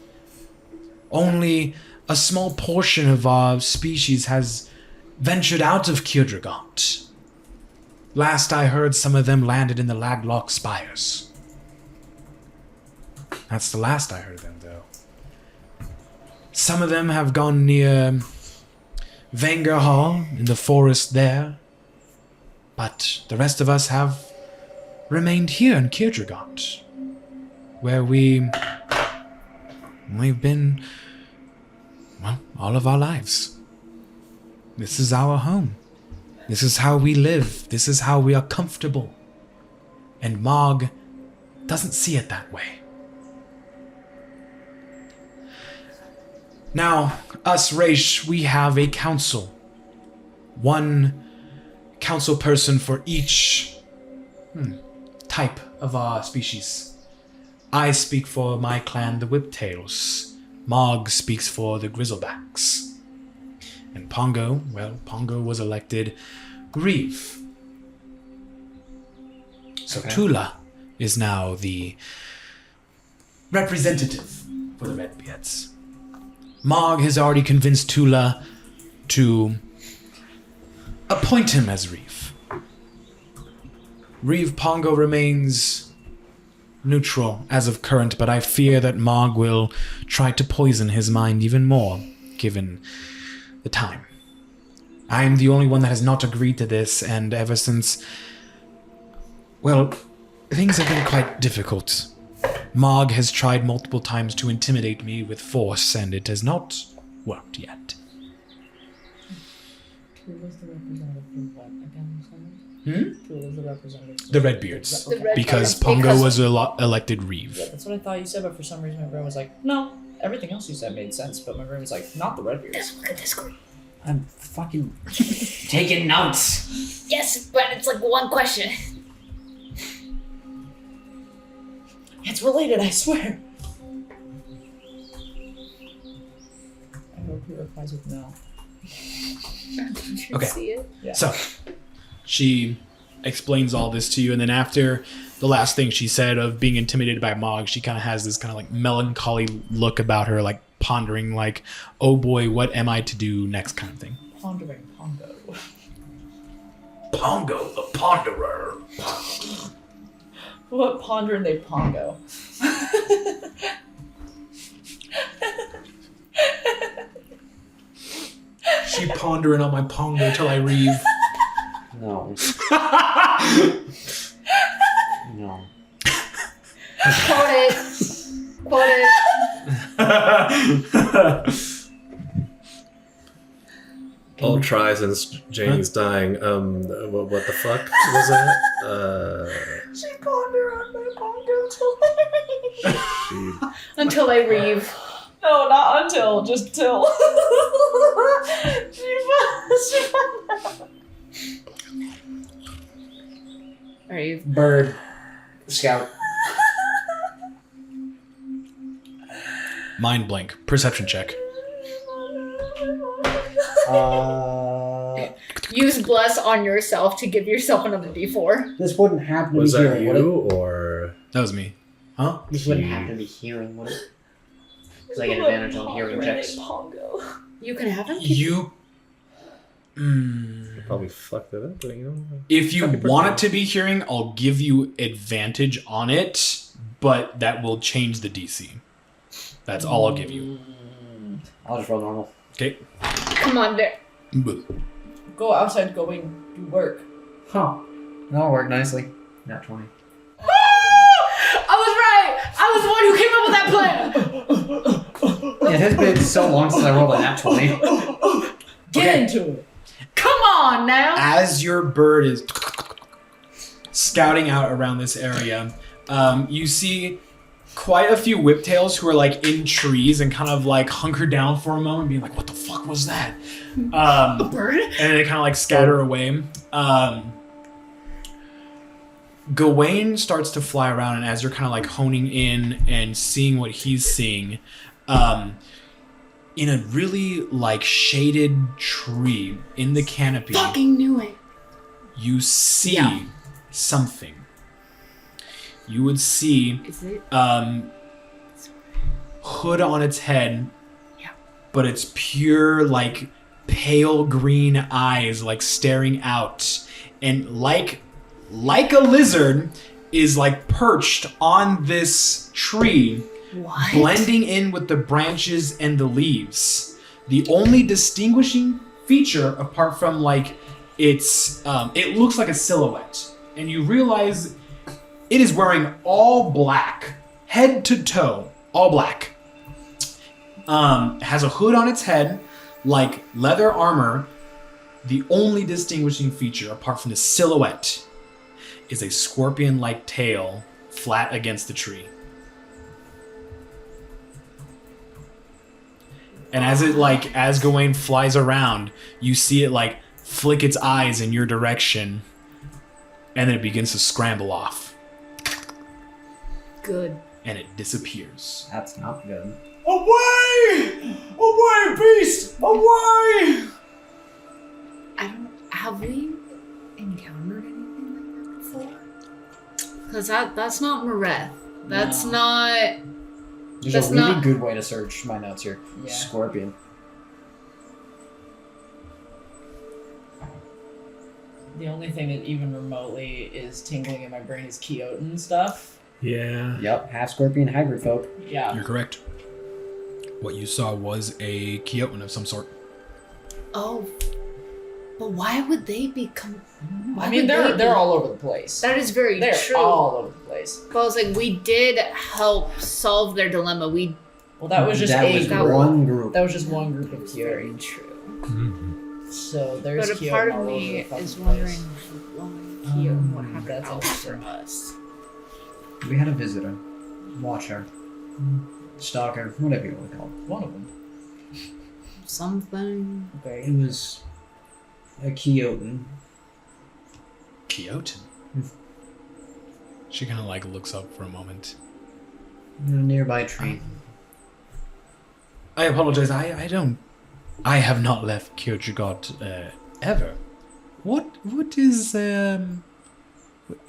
Only a small portion of our species has ventured out of Kirdrogot. Last I heard, some of them landed in the Laglock Spires. That's the last I heard of them, though. Some of them have gone near Vanger Hall in the forest there, but the rest of us have remained here in Kirdrogot, where we've been, well, all of our lives. This is our home. This is how we live. This is how we are comfortable. And Mog doesn't see it that way. Now, us Raesh, we have a council. One council person for each type of our species. I speak for my clan, the Whiptails. Mog speaks for the Grizzlebacks. And Pongo, well, Pongo was elected Reeve. So Okay. Tula is now the representative for the Redbeards. Mog has already convinced Tula to appoint him as Reeve. Reeve Pongo remains neutral as of current, but I fear that Mog will try to poison his mind even more, given the time. I am the only one that has not agreed to this, and ever since, well, things have been quite difficult. Mog has tried multiple times to intimidate me with force, and it has not worked yet. Who was the representative for what again? Who was the representative? The Redbeards. The Redbeards. Because Pongo was elected Reeve. Yeah, that's what I thought you said, but for some reason my brain was like, no. Everything else you said made sense, but my brain was like, not the Redbeards. Disagree. I'm fucking taking notes. Yes, but it's like one question. It's related, I swear. I hope he replies with no. Okay. See it? Yeah. So, she explains all this to you, and then after the last thing she said of being intimidated by Mog, she kind of has this kind of like melancholy look about her, like pondering, like, oh boy, what am I to do next kind of thing. Pondering Pongo. Pongo, the Ponderer. What pondering they Pongo? She pondering on my Pongo till I Reeve. No. No. Quote it. Quote it. All try since Janie's dying. What the fuck was that? She ponder on my Pongo till She Until I reeve. No, not until, just till. Reeve. Bird. Scout. Mind blank. Perception check. Use bless on yourself to give yourself another d4. This wouldn't happen to was be that hearing, would it? you or That was me. Huh? This wouldn't happen to be hearing, would it? Because I get advantage on hearing checks. Pongo. You can have him. You... probably fucked it up, but you know. If you want it to be hearing, I'll give you advantage on it, but that will change the DC. That's all I'll give you. I'll just roll normal. Okay? Come on, there. Go outside, go in, do work. Huh. That'll work nicely. Not 20. I was right. I was the one who came up with that plan. It has been so long since I rolled a nat 20. Get into it. Come on now. As your bird is scouting out around this area, you see quite a few whiptails who are like in trees and kind of like hunker down for a moment, being like, "What the fuck was that?" Bird. And they kind of like scatter away. Gawain starts to fly around, and as you're kind of like honing in and seeing what he's seeing, in a really like shaded tree in the canopy, Fucking knew it. you see Yeah. something. You would see Is it? hood on its head, Yeah. but it's pure like pale green eyes like staring out, and like a lizard is like perched on this tree, What? blending in with the branches and the leaves. The only distinguishing feature, apart from like its it looks like a silhouette, and you realize it is wearing all black, head to toe, all black. Has a hood on its head, like leather armor. The only distinguishing feature, apart from the silhouette, is a scorpion-like tail flat against the tree. And as Gawain flies around, you see it flick its eyes in your direction, and then it begins to scramble off. Good. And it disappears. That's not good. Away! Away, beast! Away! Have we encountered anything like that before? Because that's not Mareth. That's No. not... There's That's a really not- good way to search my notes here. Yeah. Scorpion. The only thing that even remotely is tingling in my brain is Kyoten stuff. Yeah. Yep, half scorpion hybrid folk. Yeah. You're correct. What you saw was a Kyoten of some sort. Oh. But why would they become... I mean, they're all over the place. That is very They're true. all over the place. But I was like, we did help solve their dilemma. Well, that was just one group. That was just one group of Very Kyoten. true. So there's But a Kyoten part all of over me the fucking is wondering place. why Kyoten would have That's it out for interesting. us. We had a visitor. Watcher. Stalker. Whatever you want to call it. One of them. Something. Okay. It was a Kyoten. Kyoten? She kind of looks up for a moment. In a nearby tree. I apologize. I have not left Kirdrogot ever. What is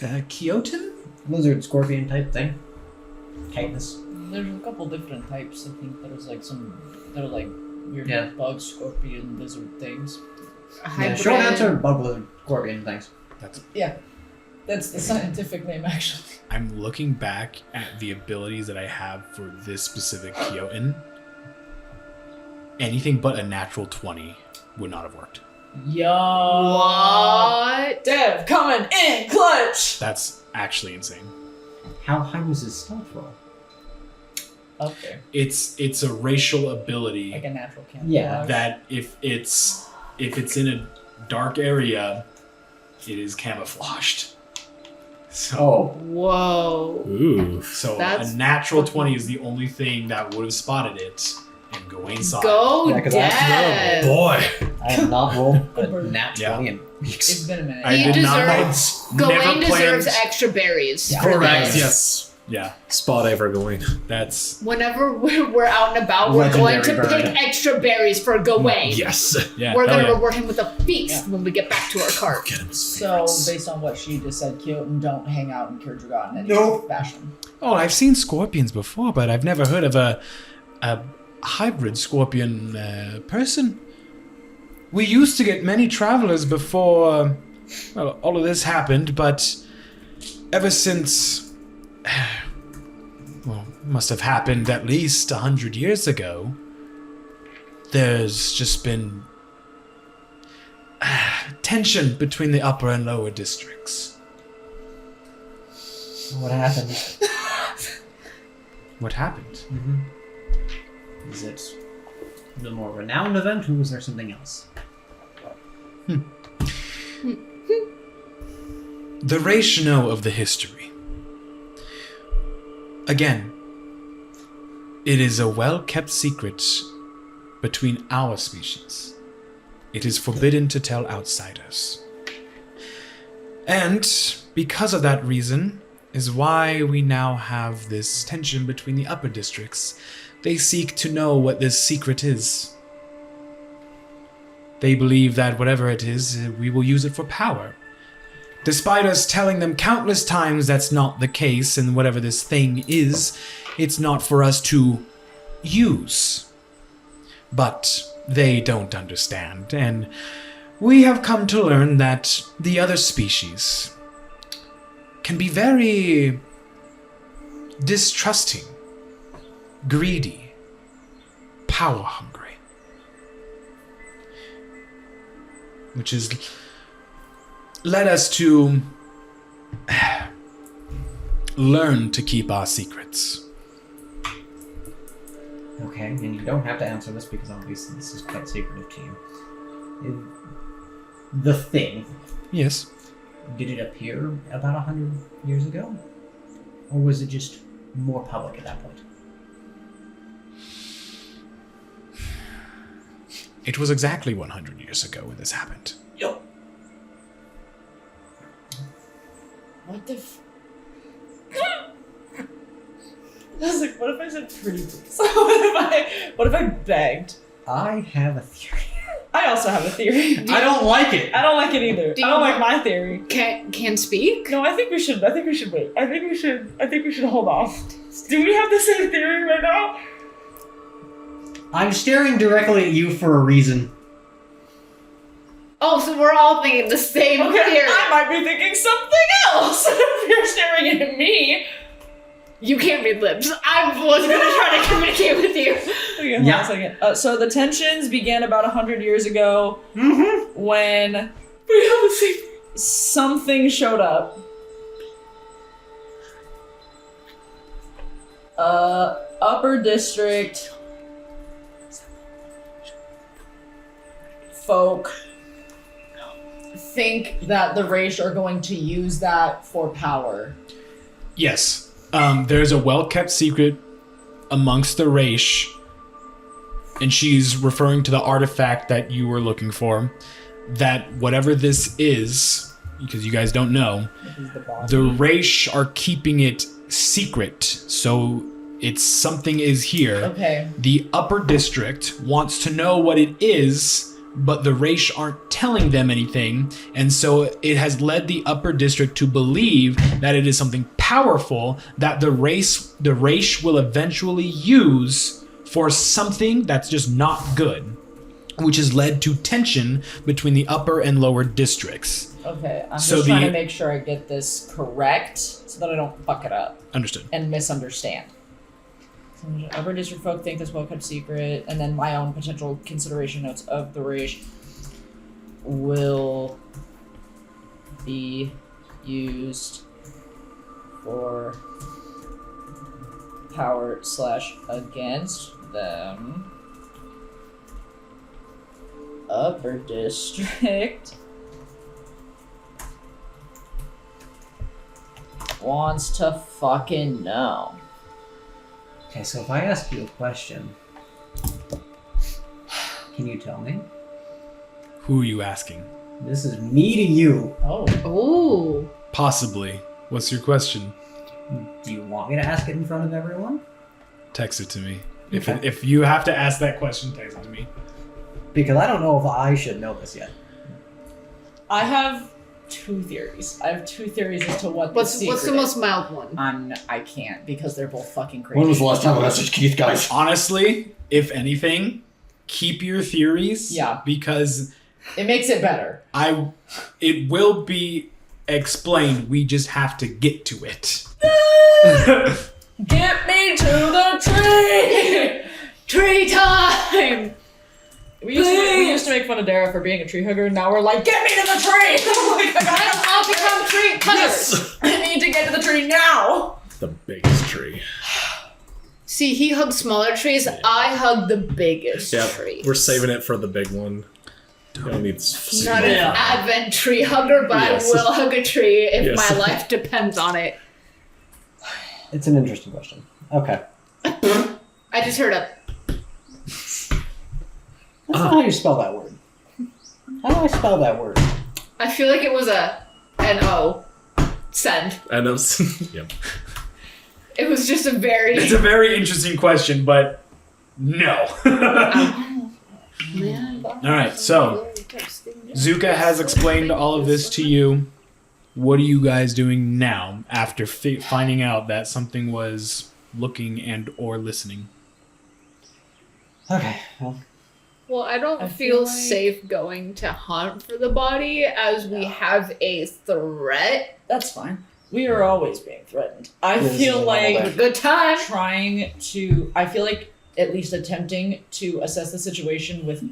Kyoten? Lizard scorpion type thing. Tightness. There's a couple different types. I think there's they're weird Yeah. bug, scorpion, lizard things. Yeah, short answer, bug lizard, scorpion things. That's the scientific name, actually. I'm looking back at the abilities that I have for this specific Kyoten. Anything but a natural 20 would not have worked. Yo. What? Dev coming in clutch. That's actually insane. How high was his stealth roll? Up there, It's a racial ability like a natural camouflage. Yeah, that if it's in a dark area, it is camouflaged. So Oh, Whoa. Ooh. That's a natural 20 is the only thing that would have spotted it, and Gawain saw it. Go Yeah, 'cause that's Dev. Boy. I have not rolled a Good nat Yeah. 20 in It's weeks. been a minute. I He did not deserves- never Gawain deserves planned- extra berries. Yeah. for Correct. this. Yes. Yeah. Spot ever going. That's Whenever we're out and about, we're going to Legendary pick bird. extra berries for Gawain. Yes. yeah. We're hell going to yeah. reward him with a feast when we get back to our cart. Get him his So, favorites. based on what she just said, Kyoten don't hang out in Kirdrogot in any Nope. fashion. Oh, I've seen scorpions before, but I've never heard of a hybrid scorpion person. We used to get many travelers before, all of this happened, but ever since, must have happened at least 100 years ago, there's just been tension between the upper and lower districts. What happened? What happened? Is it the more renowned event, or was there something else? The Raesh know of the history. Again, it is a well-kept secret between our species. It is forbidden to tell outsiders. And because of that reason is why we now have this tension between the upper districts. They seek to know what this secret is. They believe that whatever it is, we will use it for power. Despite us telling them countless times that's not the case, and whatever this thing is, it's not for us to use. But they don't understand, and we have come to learn that the other species can be very distrusting, greedy, power hungry. Which has led us to learn to keep our secrets. Okay, and you don't have to answer this because obviously this is quite secretive to you. The thing, Yes. did it appear about 100 years ago? Or was it just more public at that point? It was exactly 100 years ago when this happened. Yo. What the f- I was like, what if I said pretty please? What if I begged? I have a theory. I also have a theory. I don't like it. I don't like it either. Do I don't you like my theory. Can speak? No, I think we should wait. I think we should hold off. Do we have the same theory right now? I'm staring directly at you for a reason. Oh, so we're all thinking the same Okay, theory. I might be thinking something else. If you're staring at me. You can't read lips. I was gonna try to communicate with you. Okay, hold on a second. So the tensions began about 100 years ago when we have the same something showed up. Upper district folk think that the Raesh are going to use that for power. Yes. There's a well-kept secret amongst the Raesh, and she's referring to the artifact that you were looking for, that whatever this is, because you guys don't know, the Raesh are keeping it secret, so it's something is here. Okay. The upper district wants to know what it is, but the Raesh aren't telling them anything, and so it has led the upper district to believe that it is something powerful that the Raesh will eventually use for something that's just not good, which has led to tension between the upper and lower districts. Okay, I'm So just trying the- to make sure I get this correct so that I don't fuck it up Understood. and misunderstand. So, upper district folk think this well-kept secret, and then my own potential consideration notes of the Raesh will be used for power / against them. Upper district wants to fucking know. Okay, so if I ask you a question, can you tell me? Who are you asking? This is me to you. Oh. Ooh. Possibly. What's your question? Do you want me to ask it in front of everyone? Text it to me. Okay. If you have to ask that question, text it to me. Because I don't know if I should know this yet. I have two theories. I have two theories as to what What's the secret most is. mild one? I can't because they're both fucking crazy. When was the last time I messaged Keith, guys? Honestly, if anything, keep your theories. Yeah. Because It makes it better. it will be explained. We just have to get to it. Get me to the tree! Tree time! We used to make fun of Dara for being a tree hugger, and now we're like, get me to the tree! I'll become tree huggers! I need to get to the tree now! The biggest tree. See, he hugs smaller trees. I hug the biggest Yeah, trees. we're saving it for the big one. You don't need Not an advent tree hugger, but Yes. I will hug a tree if Yes. my life depends on it. It's an interesting question. Okay. I just heard a. That's not how you spell that word. How do I spell that word? I feel like it was an O. Send. And it was, yep. It was just a very. It's a very interesting question, but no. All right, so Zuka has explained all of this to you. What are you guys doing now after finding out that something was looking and or listening? Okay, well, Well, I don't I feel feel like- safe going to hunt for the body as we have a threat. That's fine. We are always being threatened. I This is feel a like normal day. Good time. I feel like at least attempting to assess the situation with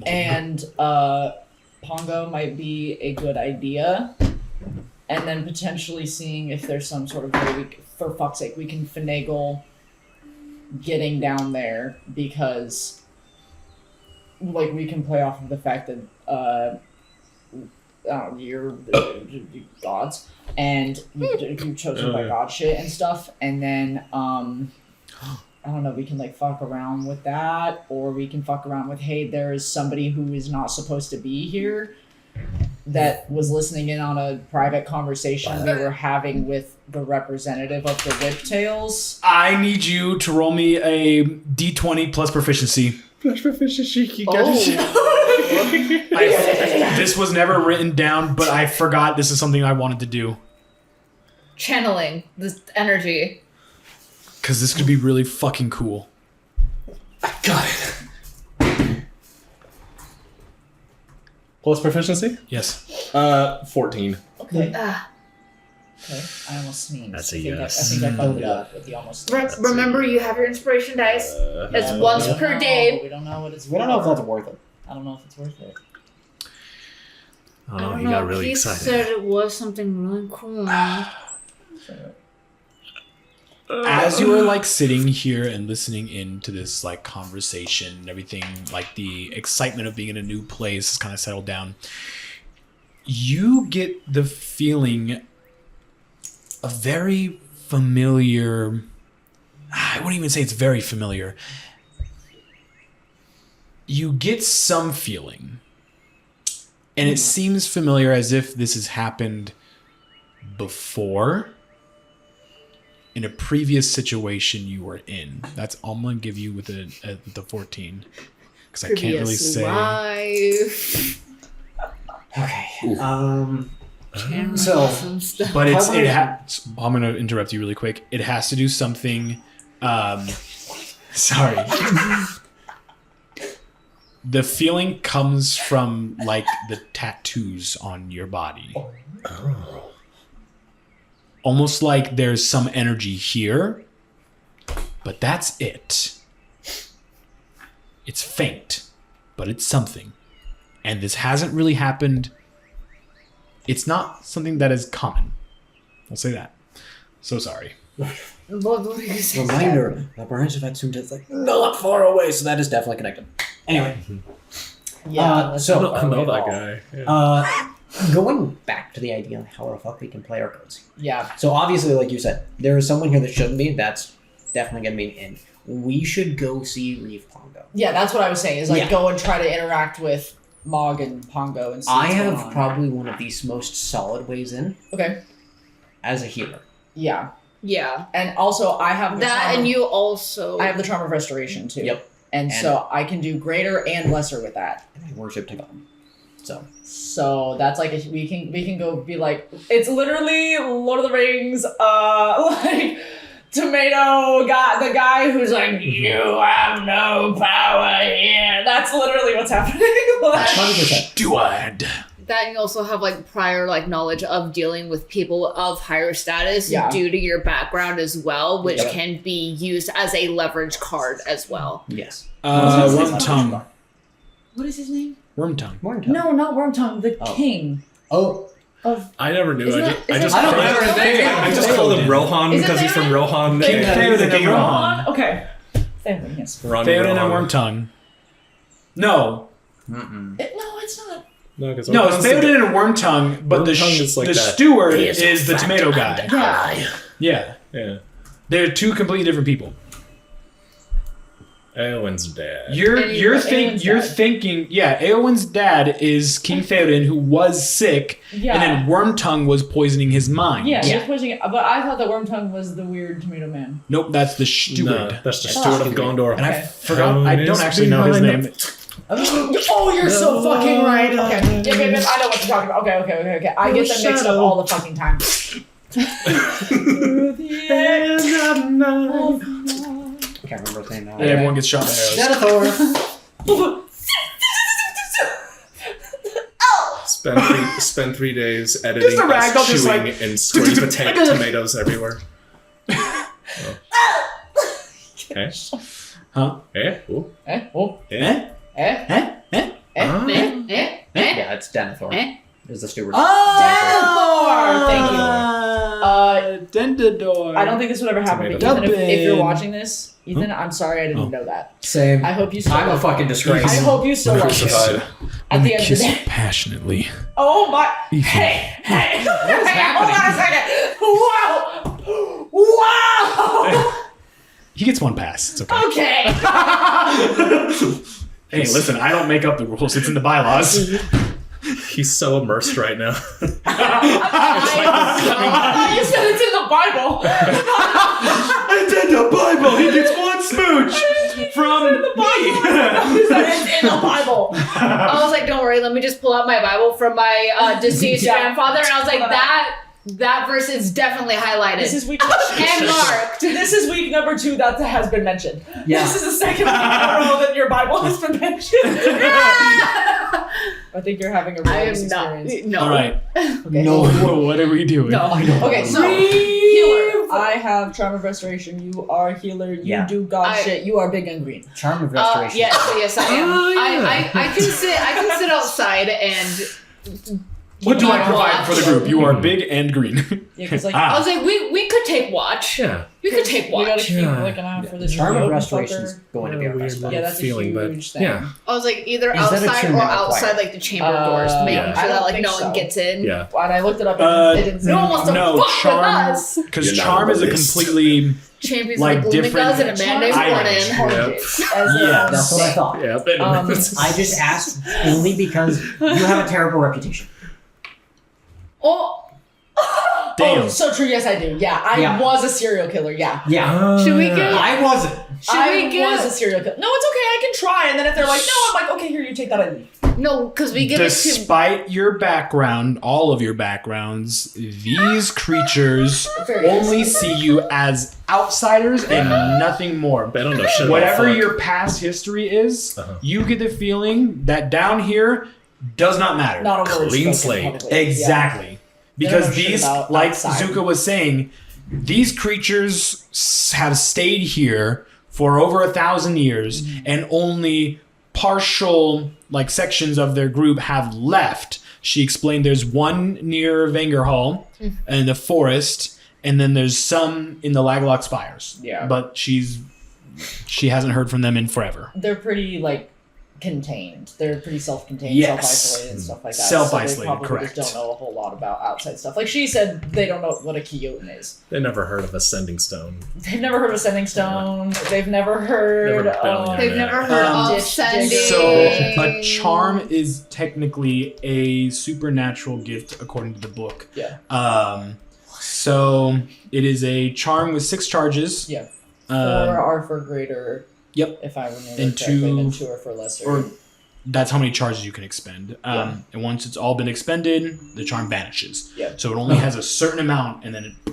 and Pongo might be a good idea. And then potentially seeing if there's some sort of way for fuck's sake, we can finagle getting down there because like we can play off of the fact that you're gods and you're chosen by god shit and stuff, and then I don't know, we can like fuck around with that, or we can fuck around with, hey, there's somebody who is not supposed to be here that was listening in on a private conversation we were having with the representative of the Whiptails. I need you to roll me a d20 plus proficiency. This was never written down, but I forgot this is something I wanted to do. Channeling this energy. Because this could be really fucking cool. I got it. Plus proficiency? Yes. 14. Okay. Okay, I almost sneezed. That's a I yes. think I fucked it up with the almost sneeze. Remember, you have your inspiration dice. It's Yeah, once we don't per know. day. We don't know what it's We don't know if for. that's worth it. I don't know if it's worth it. Oh, he got really he excited. said it was something really cool. As you were like sitting here and listening into this like conversation and everything, like the excitement of being in a new place has kind of settled down, you get the feeling a very familiar, I wouldn't even say it's very familiar. You get some feeling, and it seems familiar, as if this has happened before in a previous situation you were in. That's all I'm gonna give you with the 14, because I can't really say. Life. Okay. Some stuff. But it's How it. about- I'm gonna interrupt you really quick. It has to do something. Sorry. The feeling comes from like the tattoos on your body. Oh. Almost like there's some energy here, but that's it. It's faint, but it's something. And this hasn't really happened. It's not something that is common. I'll say that. So sorry. What were you saying? Reminder, the branch of Exum is like not far away, so that is definitely connected. Anyway, Yeah. so I know that guy. Yeah. going back to the idea of how the fuck we can play our cards. Yeah. So obviously, like you said, there is someone here that shouldn't be. That's definitely gonna be an in. We should go see Reeve Pongo. Yeah, that's what I was saying, is like Yeah. go and try to interact with Mog and Pongo and see I what's going have on. probably one of the most solid ways in Okay. as a healer. Yeah. Yeah. And also I have the That, charm and of- you also. I have the charm of restoration too. Yep. And so I can do greater and lesser with that. And I worship to God. So that's like we can go be like, it's literally Lord of the Rings, like tomato guy, the guy who's like, you have no power here. That's literally what's happening. Like, 100%. Steward. That, and you also have like prior like knowledge of dealing with people of higher status Yeah. due to your background as well, which Yep. can be used as a leverage card as well. Yes. Wormtongue. what is his name? Wormtongue. Morning. No, not Wormtongue, the Oh. king Oh. of. I never knew. Isn't I it- just, I is just, it- I don't called- remember. I just called him Rohan Is it because he's from Theoden? Rohan. King and- Theoden and King Rohan. Rohan? Okay. Theoden, yes. Ronnie Theoden and Rohan. Wormtongue. No. Mm-mm. No, it's not. No, because No, it's Theoden and Wormtongue, but the, Wormtongue is like the that. steward is the tomato guy. Yeah. Yeah. Yeah. They're two completely different people. Eowyn's dad. Eowyn's dad. Thinking, yeah, Eowyn's dad is King Theoden, who was sick, Yeah. and then Wormtongue was poisoning his mind. Yeah, Yeah. he's pushing it. But I thought that Wormtongue was the weird tomato man. Nope, that's the steward. No, that's the Oh. steward of Gondor. And I Okay. forgot, I don't actually know his name. Oh, you're so fucking right. Okay. Yeah, I know what you're talking about. Okay. I get them mixed up all the fucking time. I can't remember his name now. And everyone gets shot by arrows. Denethor. Spend 3 days editing Just a ragdoll, us just chewing like- and squirting tomatoes everywhere. Oh. Eh? Huh? Eh? Ooh. Oh, Eh? eh? Ah. Yeah, it's Denethor. Eh? Is the steward. Denethor! Thank you. Dendador. I don't think this would ever happen, but Tomato. Ethan, if you're Dublin. watching this, Ethan, I'm sorry I didn't know that. Same. I hope you still I'm a love fucking I disgrace. hope you still love this. Crucified. At the end of the Kiss you day. passionately. Oh my. Ethan. Hey, hold on a second. Wow. He gets one pass. It's okay. Okay. Hey, listen, I don't make up the rules. It's in the bylaws. He's so immersed right now. You said it's in the Bible. It's in the Bible. He gets one smooch from me. You said it's in the Bible. I was like, don't worry, let me just pull out my Bible from my deceased grandfather, and I was like, that verse is definitely highlighted. This is week and marked. This is week number 2 that has been mentioned. Yeah. This is the second week in a row that your Bible has been mentioned. I think you're having a I really am experience. not. No. All right. Okay. No. What are we doing? No. I know. Okay, so healer. I have Charm of Restoration. You are healer. You Yeah. do god shit. You are big and green. Charm of restoration. Yes, I am. Oh, yeah. I can sit outside and. What do I keep provide watch. for the group? You are big and green. Yeah, because like I was like, we could take watch. Yeah. We could take we gotta watch. keep Yeah. looking out for the Charm of open restoration is fucker. going to be our best bet. Yeah, that's feeling, a but huge thing. yeah. I was like, either Is that a outside tune or that outside, required? like the chamber doors, making Yeah. sure I that don't like think no one so. gets in. Yeah. When I looked it up, it didn't say. No one wants to No, fuck charm. with us. Because You're not charm on is the a list. completely Champions Like like Blooming different Gods and a man named items. Gordon. Targets as Yeah. their own That's what I thing. thought. Yeah. I just asked only because you have a terrible reputation. Oh, damn. Oh, so true. Yes, I do. Yeah, I Yeah. was a serial killer. Yeah. Yeah. should we get? I wasn't. Should I we was a get? serial killer. No, it's okay. I can try. And then if they're like, no, I'm like, okay, here, you take that. I leave. No, because we give it to. Despite your background, all of your backgrounds, these creatures Very only see you as outsiders and nothing more. I don't know shit about Whatever fuck. your past history is, Uh-huh. you get the feeling that down here does not matter. Not a word Clean spoken slate. publicly. Exactly. They don't Because know shit these, about like outside. Zuka was saying, these creatures have stayed here for over 1,000 years, Mm-hmm. and only partial like sections of their group have left. She explained there's one near Vangerhall in the forest, and then there's some in the Laglock Spires. Yeah. But she hasn't heard from them in forever. They're pretty like contained. They're pretty self-contained, Yes. self-isolated, and stuff like that. Self-isolated, so they probably correct. just don't know a whole lot about outside stuff. Like she said, they don't know what a Quixote is. They never heard of a sending stone. They've never heard of Sending Stone. They've never heard Never been on the of... They've never heard of Ditch sending. digger. So a charm is technically a supernatural gift according to the book. Yeah. So it is a charm with 6 charges. Yeah. 4 Um, are for greater, yep. if I remember And correctly, two- and 2 are for lesser. Or that's how many charges you can expend. And once it's all been expended, the charm vanishes. Yeah. So it only has a certain amount, and then it.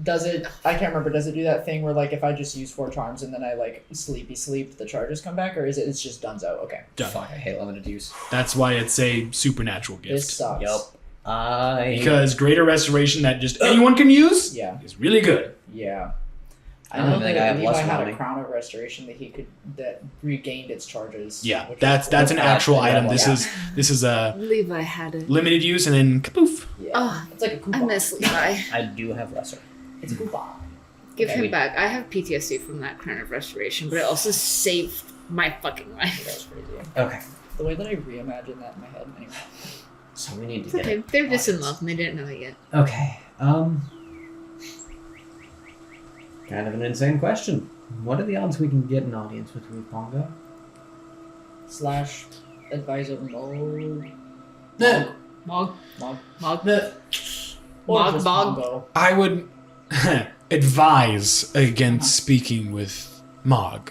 Does it, I can't remember, does it do that thing where like if I just use 4 charms and then I like sleep, the charges come back? Or is it, it's just donezo? Okay. Done. Fuck, I hate limited use. That's why it's a supernatural gift. This sucks. Yup. Because greater restoration that just anyone can use Yeah. is really good. Yeah. I I don't don't think think I have Levi less had money. a crown of restoration that regained its charges. Yeah, which that's was an cool. actual Yeah, item. well, This is a Levi had it. limited use, and then kapoof. Yeah. Oh, It's like a coupon. I miss Levi. I do have lesser. It's a coupon. Give Okay. him back. I have PTSD from that Crown of Restoration, but it also saved my fucking life. That's crazy. Okay. The way that I reimagined that in my head. Anyway. So we need to It's get okay. it. They're just in love and they didn't know it yet. Okay. Kind of an insane question. What are the odds we can get an audience with Ruth Pongo? / advisor mode. Mog. Mog. Mog. Or Mog, just mog. Pongo. I would advise against speaking with Mog.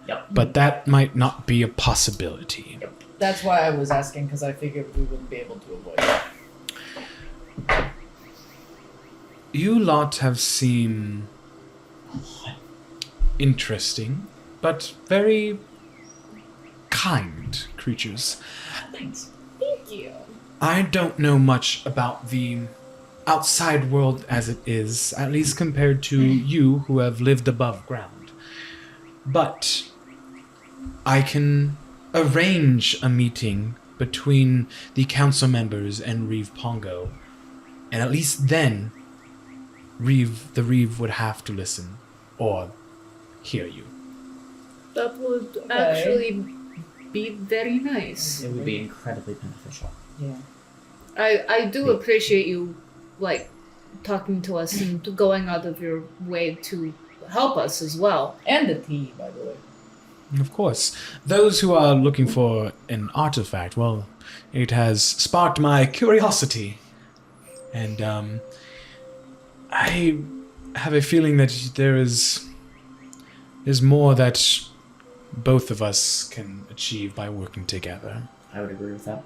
Yep. But that might not be a possibility. That's why I was asking, because I figured we wouldn't be able to avoid it. You lot have seemed interesting, but very kind creatures. Thanks. Thank you. I don't know much about the outside world as it is, at least compared to you who have lived above ground. But I can arrange a meeting between the council members and Reeve Pongo, and at least then the Reeve would have to listen or hear you. That would Okay. actually be very nice. It would be incredibly beneficial. Yeah. I do appreciate you, like, talking to us and going out of your way to help us as well. And the tea, by the way. Of course. Those who are looking for an artifact, well, it has sparked my curiosity. And, I have a feeling that there's more that both of us can achieve by working together. I would agree with that.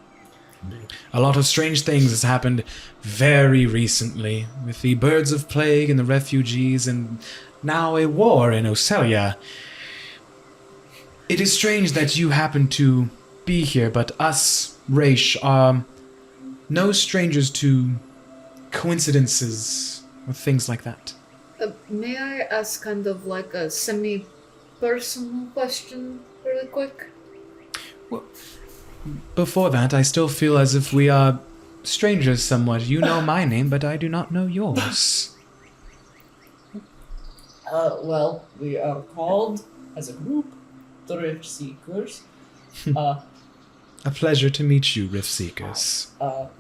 A lot of strange things has happened very recently with the birds of plague and the refugees and now a war in Ocelia. It is strange that you happen to be here, but us, Raesh, are no strangers to coincidences or things like that. May I ask kind of like a semi-personal question really quick? Before that, I still feel as if we are strangers somewhat. You know my name, but I do not know yours. Well, we are called, as a group, the Riftseekers. A pleasure to meet you, Riftseekers.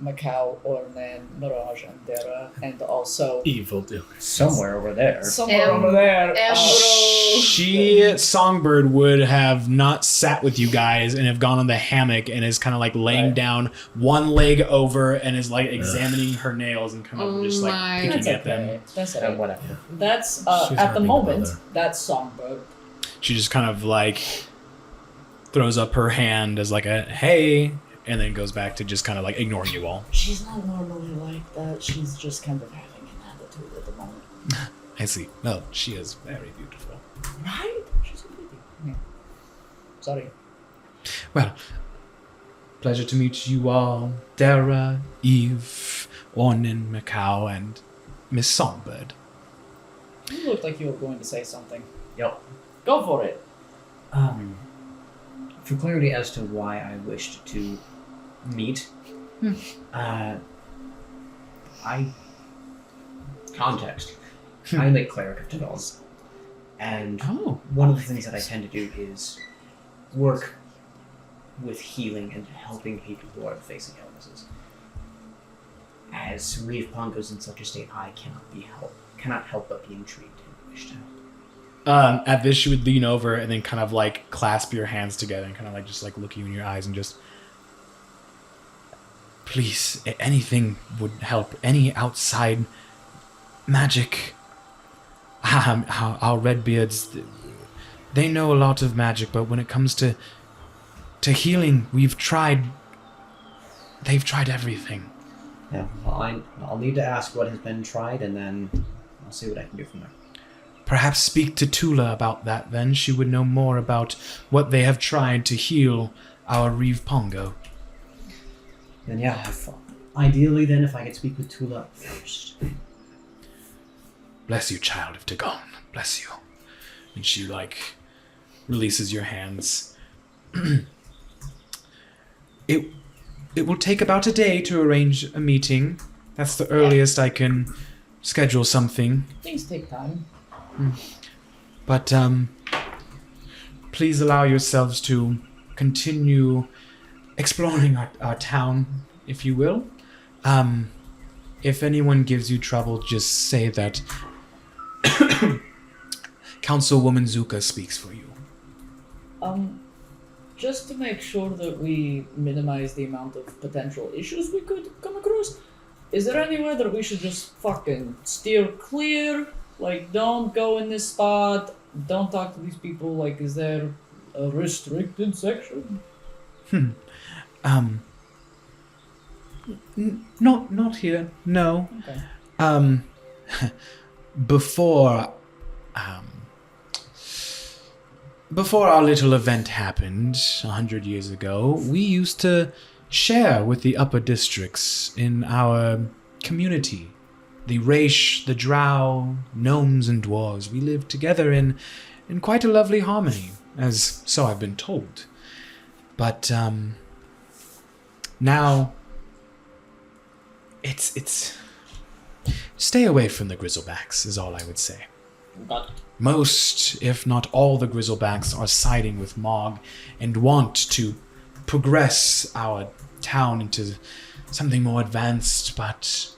Macau, Ornan, Mirage, and Dera, and also Evil doers. Somewhere over there. somewhere over there. She, Songbird, would have not sat with you guys and have gone on the hammock and is kind of like laying Right. down one leg over and is like examining her nails and kind of Oh just like my. picking That's at okay. them. That's okay. Whatever. That's She's at the having moment. brother. That's Songbird. She just kind of like throws up her hand as like a hey, and then goes back to just kind of like ignoring you all. She's not normally like that. She's just kind of having an attitude at the moment. I see. No, she is very beautiful. Right? She's so pretty. Yeah. Sorry. Well, pleasure to meet you all. Dara, Eve, Ornan, Macau, and Miss Songbird. You looked like you were going to say something. Yep. Go for it. For clarity as to why I wished to meet, context. I'm a cleric of Tadal, and Oh. one of the things that I tend to do is work with healing and helping people who are facing illnesses. As Reeve Pongo's in such a state, I cannot help but be intrigued and wish to help. At this, she would lean over and then kind of like clasp your hands together and kind of like just like look you in your eyes and just, please, anything would help. Any outside magic. Our Redbeards, they know a lot of magic, but when it comes to healing, they've tried everything. Yeah, well, I'll need to ask what has been tried, and then I'll see what I can do from there. Perhaps speak to Tula about that then. She would know more about what they have tried to heal our Reeve Pongo. Then yeah, ideally then if I could speak with Tula first. Bless you, child of Dagon. Bless you. And she like releases your hands. It will take about a day to arrange a meeting. That's the earliest I can schedule something. Things take time. But please allow yourselves to continue exploring our town, if you will. If anyone gives you trouble, just say that Councilwoman Zuka speaks for you. Just to make sure that we minimize the amount of potential issues we could come across, is there anywhere that we should just fucking steer clear? Like, don't go in this spot, don't talk to these people, like, is there a restricted section? Not here, no. Okay. Before our little event happened 100 years ago, we used to share with the upper districts in our community. The Raesh, the Drow, gnomes and dwarves, we lived together in quite a lovely harmony, as so I've been told. But now it's stay away from the Grizzlebacks is all I would say. Got it. Most, if not all, the Grizzlebacks are siding with Mog and want to progress our town into something more advanced, but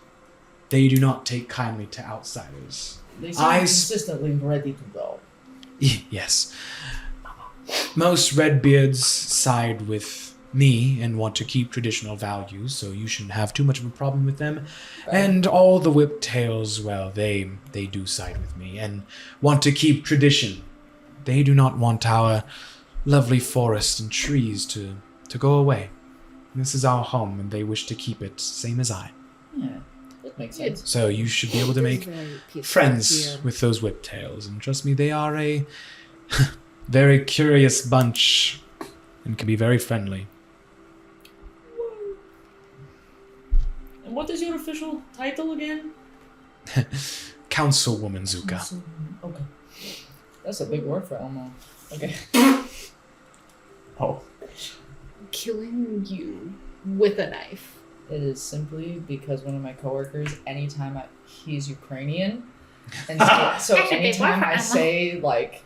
they do not take kindly to outsiders. They seem consistently ready to go. Yes. Most Redbeards side with me and want to keep traditional values, so you shouldn't have too much of a problem with them. And all the Whiptails, well, they do side with me and want to keep tradition. They do not want our lovely forest and trees to go away. This is our home, and they wish to keep it, same as I. Yeah, that makes sense. So you should be able to make friends with those Whiptails, and trust me, they are a very curious bunch and can be very friendly. And what is your official title again? Councilwoman Zuka. Okay. That's a big word for Elmo. Okay. Oh. Killing you with a knife. It is simply because one of my coworkers, anytime he's Ukrainian, and so anytime I say like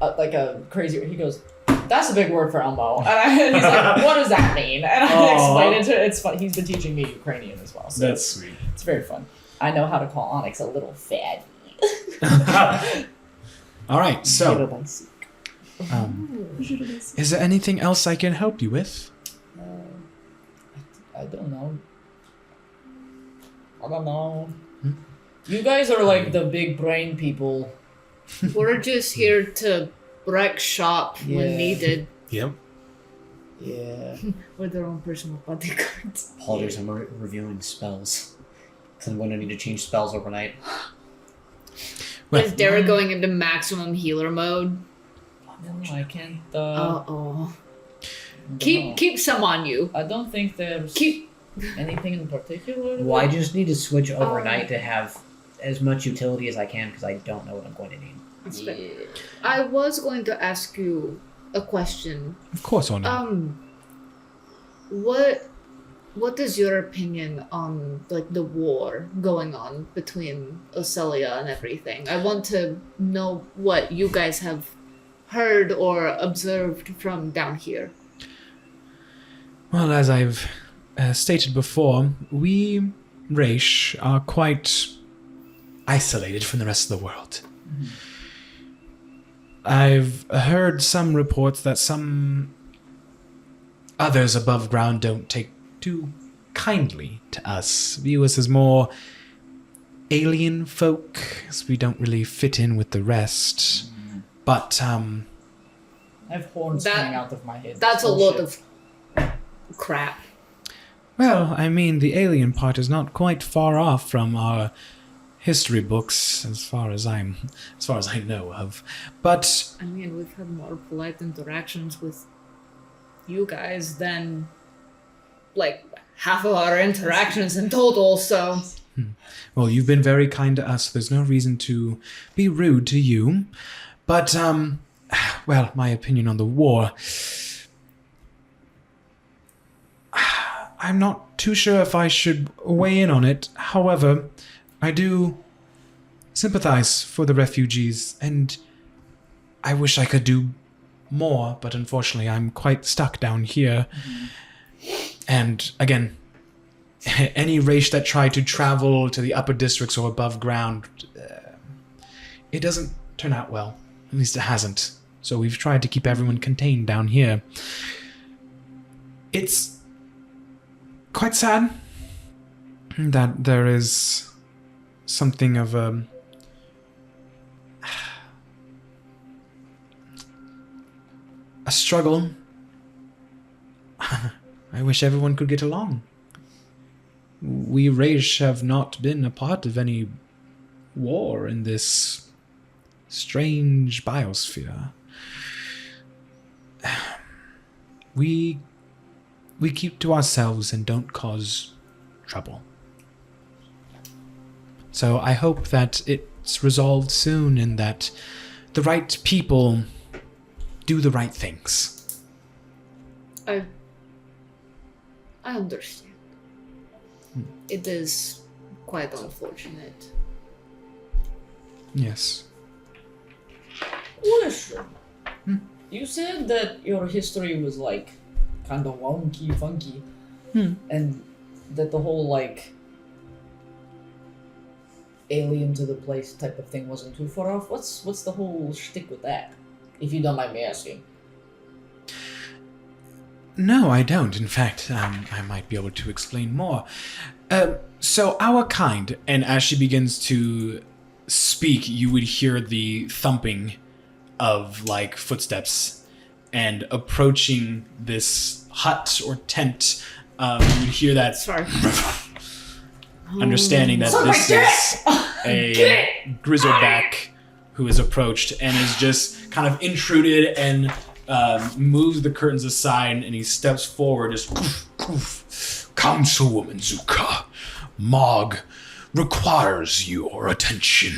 a crazy, he goes, "That's a big word for Elmo," and he's like, "What does that mean?" And I explain it to. It's fun. He's been teaching me Ukrainian as well. So That's sweet. It's very fun. I know how to call Onyx a little fatty. All right, so is there anything else I can help you with? I don't know. You guys are like the big brain people. We're just here to wreck shop when Yeah. needed. Yep. Yeah. With their own personal bodyguards. Apologies, I'm reviewing spells. Because I'm going to need to change spells overnight. Well- Is Dara going into maximum healer mode? No, I can't. Uh-oh. I don't know. Keep some on you. I don't think there's Keep... anything in particular. Well, I just need to switch overnight to have as much utility as I can because I don't know what I'm going to need. That's fair. I was going to ask you a question. Of course, Ona. What is your opinion on like the war going on between Ocelia and everything? I want to know what you guys have heard or observed from down here. Well, as I've stated before, we, Raesh, are quite isolated from the rest of the world. I've heard some reports that some others above ground don't take too kindly to us, view us as more alien folk, as we don't really fit in with the rest. But, I have horns That- coming out of my head. That's a lot of crap. well, I mean, the alien part is not quite far off from our history books, as far as I know of. But I mean, we've had more polite interactions with you guys than like half of our interactions in total, so well, you've been very kind to us. There's no reason to be rude to you. But well, my opinion on the war, I'm not too sure if I should weigh in on it. However, I do sympathize for the refugees, and I wish I could do more, but unfortunately I'm quite stuck down here. And again, any race that tried to travel to the upper districts or above ground, it doesn't turn out well. At least it hasn't. So we've tried to keep everyone contained down here. It's quite sad that there is something of a struggle. I wish everyone could get along. We Raesh have not been a part of any war in this strange biosphere. We keep to ourselves and don't cause trouble. So I hope that it's resolved soon and that the right people do the right things. I understand. It is quite unfortunate. Yes. Question. You said that your history was like kind of wonky, funky, and that the whole like alien to the place type of thing wasn't too far off. What's the whole shtick with that? If you don't mind me asking. No, I don't. In fact, I might be able to explain more. So our kind, and as she begins to speak, you would hear the thumping of like footsteps, and approaching this hut or tent, you would hear that. Sorry. Understanding that this is a grizzleback who has approached and is just kind of intruded and moves the curtains aside, and he steps forward, just Councilwoman Zuka, Mog requires your attention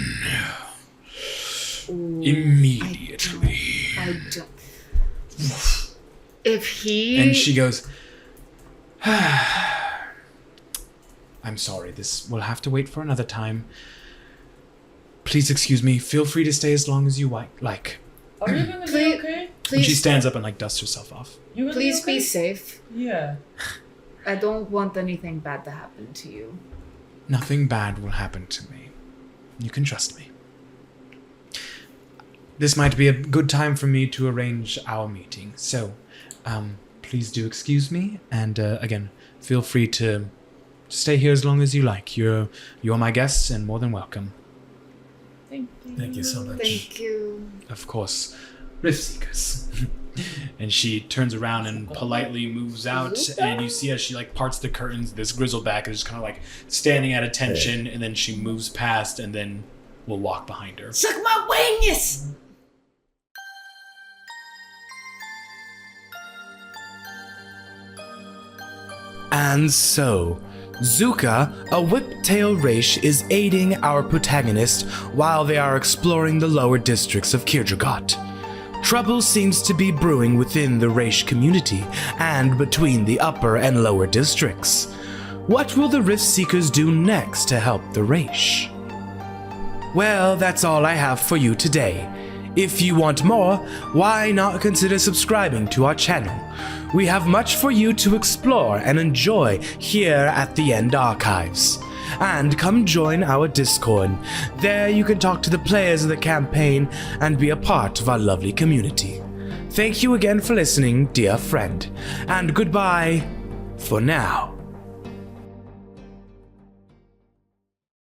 immediately. I don't. If he. And she goes, I'm sorry, this will have to wait for another time. Please excuse me. Feel free to stay as long as you like. Are you gonna be okay? And she Please, stands up and like dusts herself off. You gonna please be be okay? safe. Yeah. I don't want anything bad to happen to you. Nothing bad will happen to me. You can trust me. This might be a good time for me to arrange our meeting. So, please do excuse me, and again, feel free to stay here as long as you like. You're my guests and more than welcome. Thank you. Thank you so much. Thank you. Of course, Riftseekers. And she turns around and politely moves out, and you see as she like parts the curtains, this grizzleback is just kind of like standing at attention, and then she moves past, and then will walk behind her. Suck my wings! And so, Zuka, a whiptail Raesh, is aiding our protagonist while they are exploring the lower districts of Kirdrogot. Trouble seems to be brewing within the Raesh community and between the upper and lower districts. What will the Riftseekers do next to help the Raesh? Well, that's all I have for you today. If you want more, why not consider subscribing to our channel? We have much for you to explore and enjoy here at the End Archives. And come join our Discord. There you can talk to the players of the campaign and be a part of our lovely community. Thank you again for listening, dear friend, and goodbye for now.